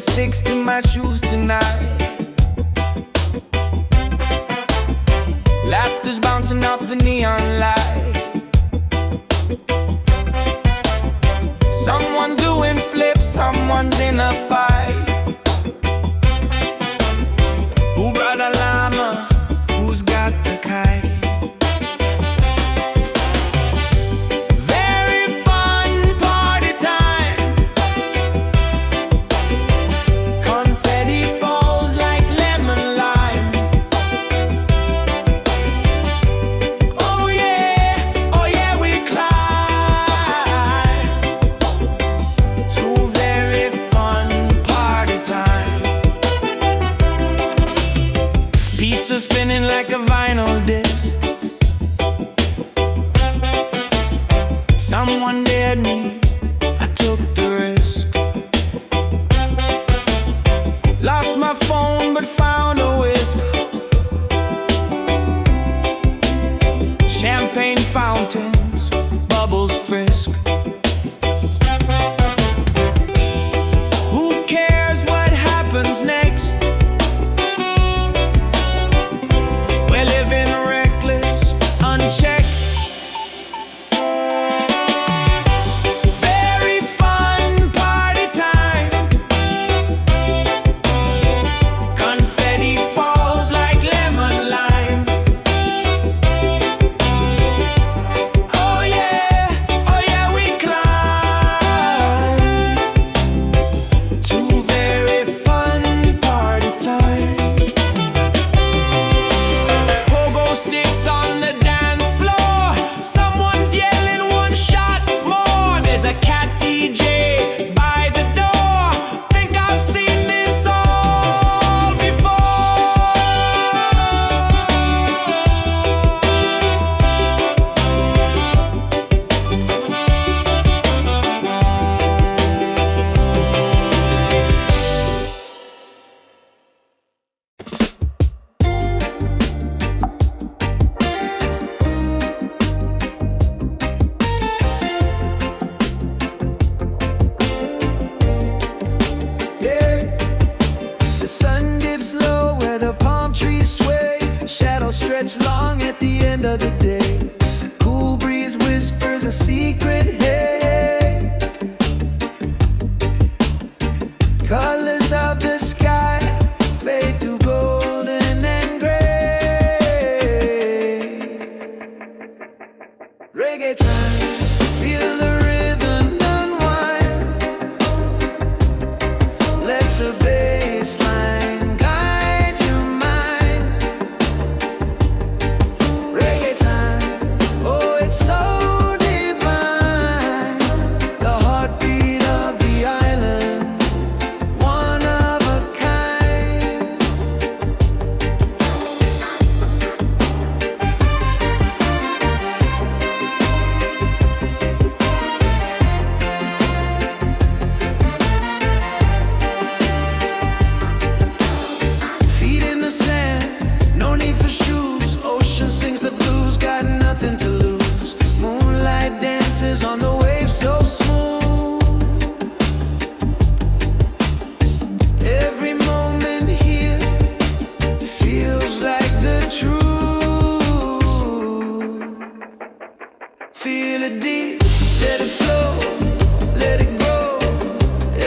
sticks to my shoes tonight. Laughter's bouncing off the neon light. Someone's doing flips, someone's in a fight. Who brought a llama? Who's got the kite? Very fun party time. Confetti falls like lemon lime. Oh yeah, we climb to very fun party time. Pizza spinning like a vinyl disc. Someone dared me, I took the risk. Lost my phone but found a whisk. Champagne fountains, bubbles frisk. Who cares what happens next? We're living reckless, unchecked. Very fun party time. Confetti falls like lemon lime. Oh yeah, we climb to very fun party time. Pogo sticks on the dance floor. Someone's yelling one shot more. There's a cat DJ by the door. Think I've seen this all before. Yeah. The sun dips low where the palm trees sway. Shadows stretch long at the end of the day. Cool breeze whispers a secret, hey. Colors of the sky fade to golden and gray. Reggae time, feel the rhythm unwind. Let the bassline guide your mind. Reggae time, oh it's so divine. The heartbeat of the island, one of a kind. Feet in the sand, no need for shoes. Ocean sings the blues, got nothing to lose. Moonlight dances on the waves so smooth. Every moment here feels like the truth. Feel it deep, let it flow, let it grow.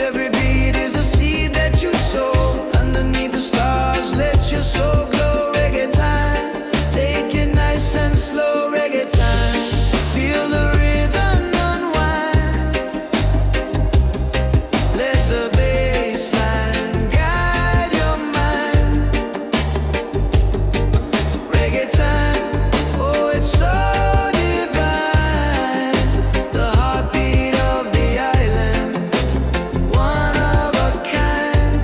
Every beat is a seed that you sow. Underneath the stars, let your soul glow. Reggae time, take it nice and slow. Reggae time, feel the rhythm unwind. Let the bassline guide your mind. Reggae time, oh it's so divine. The heartbeat of the island, one of a kind.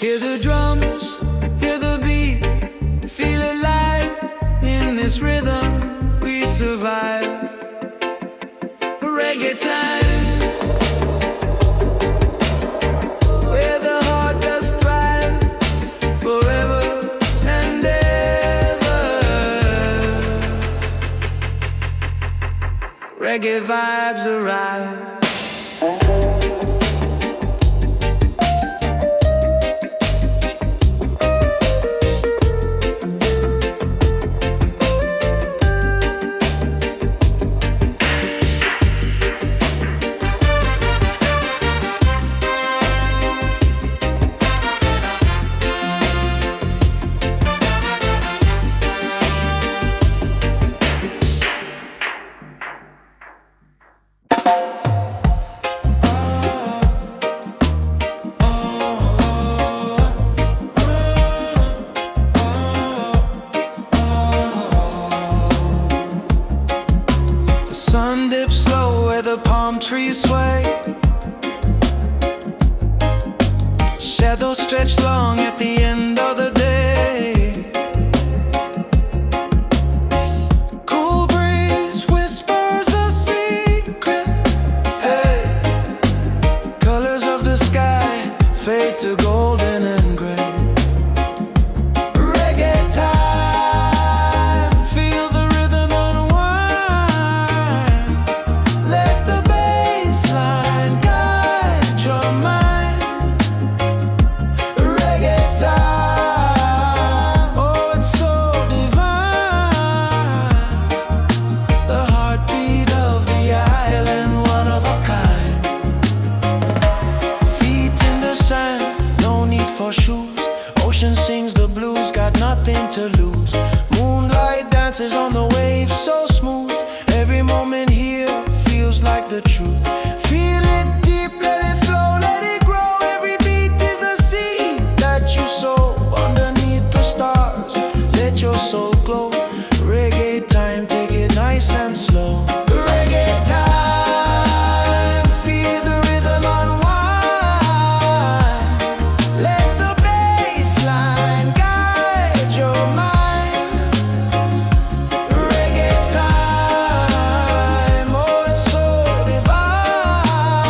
Hear the drums, hear the beat, feel alive in this rhythm. We survive. Reggae time, where the heart does reggae vibes arrive. Sun dips slow where the palm trees sway. Shadows stretch long at the end of the day. Cool breeze whispers a secret. Hey, colors of the sky fade to golden and gray. Reggae time, feel the rhythm unwind. Let the bassline guide your mind. Reggae time, oh it's so divine. The heartbeat of the island, one of a kind. Feet in the sand, no need for shoes. Ocean sings the blues, got nothing to lose. Moonlight dances on the waves, so smooth. Every moment here feels like the truth. Feel it deep, let it flow, let it grow. Every beat is a seed that you sow underneath the stars. Let your soul glow. Reggae time, take it nice and slow. Reggae time, feel the rhythm unwind. Let the bassline guide your mind. Reggae time, oh it's so divine.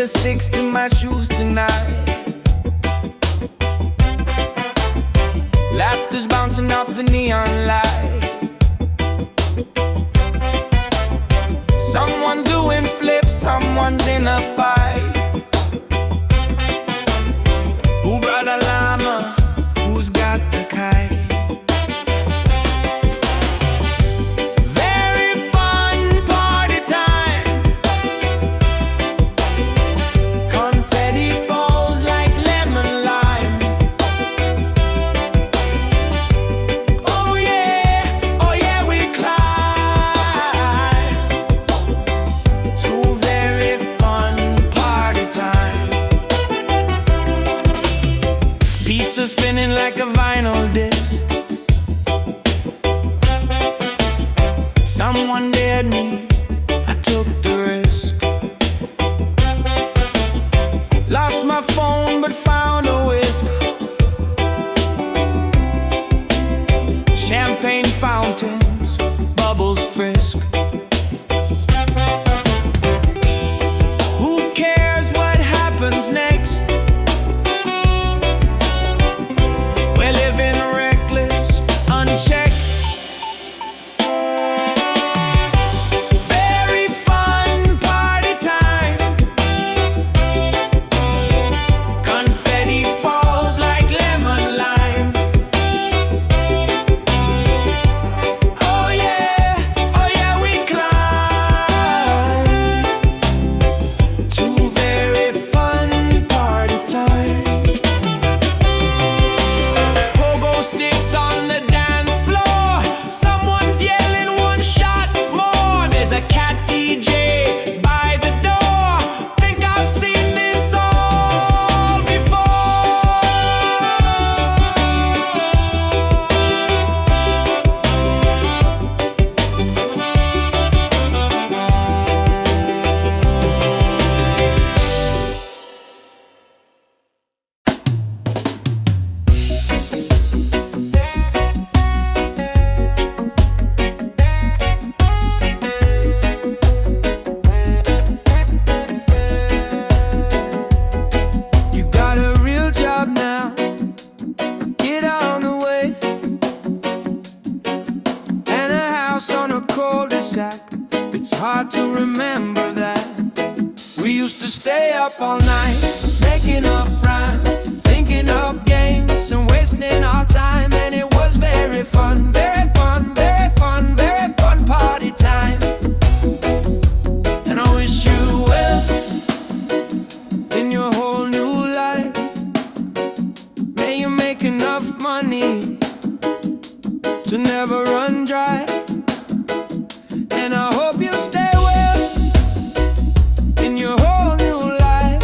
glitter sticks to my shoes tonight. Laughter's bouncing off the neon light. Someone's doing flips, someone's in a fight. Who brought a llama? Who's got the kite? Very fun party time. Confetti falls like lemon lime. Oh yeah, we climb to very fun party time. Pizza spinning like a vinyl disc. Someone dared me, I took the risk. Lost my phone but found a whisk. Champagne fountains, bubbles frisk. Who cares what happens next? We're living reckless, unchecked. Very fun party time. Confetti falls like lemon lime. Oh yeah, we climb to very fun party time. Pogo sticks on the dance floor. Someone's yelling one shot more. There's a cat DJ by the door. Think I've seen this all before. You got a real job now, get on the way. And a house on a cul-de-sac, it's hard to remember that. We used to stay up all night, making up rhyme, thinking up games and wasting our time. And it was very fun, very fun, very fun, very fun party time. And I wish you well in your whole new life. May you make enough money to never run dry. And I hope you stay well in your whole new life.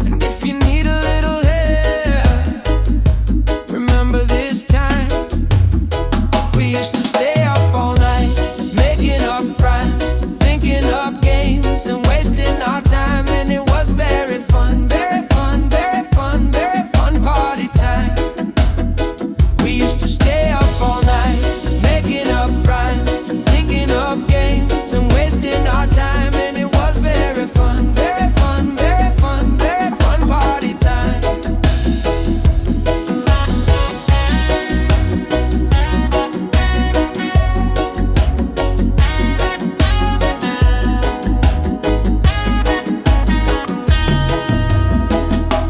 And if you need a little help, remember this time. We used to stay up all night, making up rhymes, thinking up games and wasting our time. And it was very fun, very fun, very fun, very fun party time. We used to stay up all night, making up rhymes, thinking up games and wasting our time. And it was very fun, very fun, very fun, very fun party time.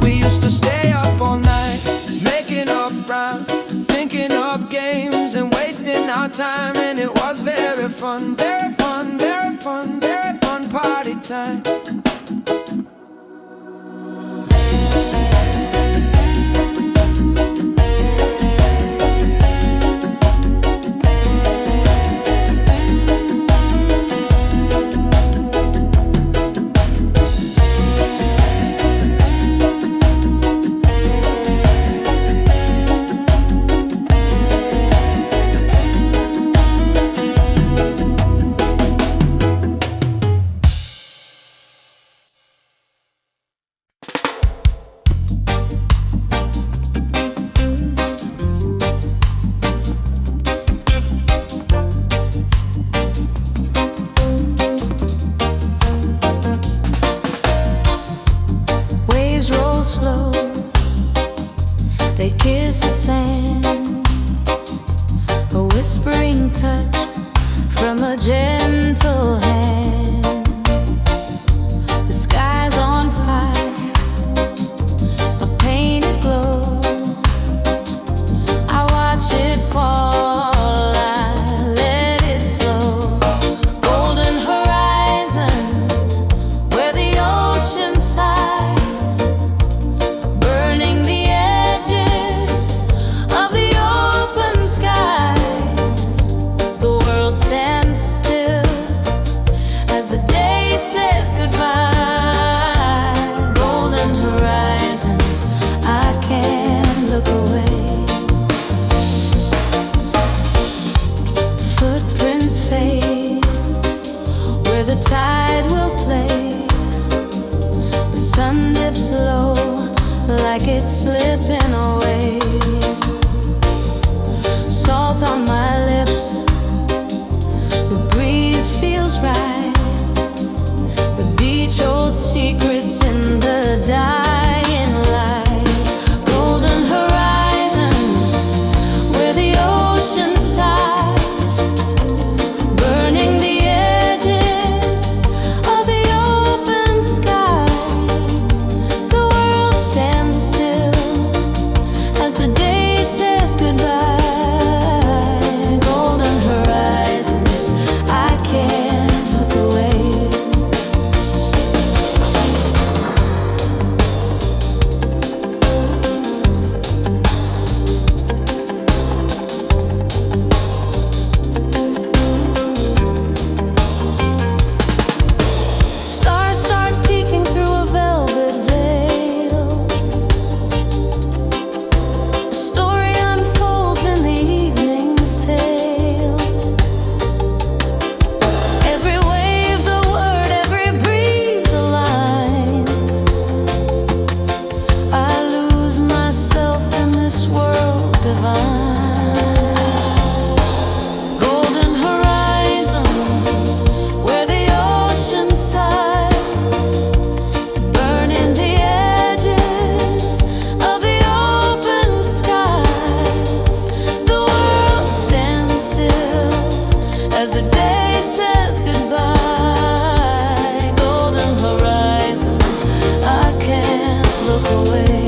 We used to stay up all night, making up rhymes, thinking up games and wasting our time. And it was very fun, very fun, very fun, very fun party time. whispering touch from a gentle hand. The sky's on fire, a painted glow. I watch it fall, I let it flow. Golden horizons where the ocean sighs, burning the edges of the open skies. The world stands still as the day says goodbye. Golden horizons, I can't look away. Footprints fade where the tide will play. The sun dips low like it's slipping away. Salt on my lips, the breeze feels right. The beach holds secrets in the dying light. Golden horizons where the ocean sighs, burning the edges of the open skies. The world stands still as the day says goodbye. Golden horizons, I can't look away. Stars start peeking through a velvet veil. A story unfolds in the evening's tale. Every wave's a word, every breeze a line. I lose myself in this world divine. Golden horizons where the ocean sighs, burning the edges of the open skies. The world stands still as the day says goodbye. Golden horizons, I can't look away.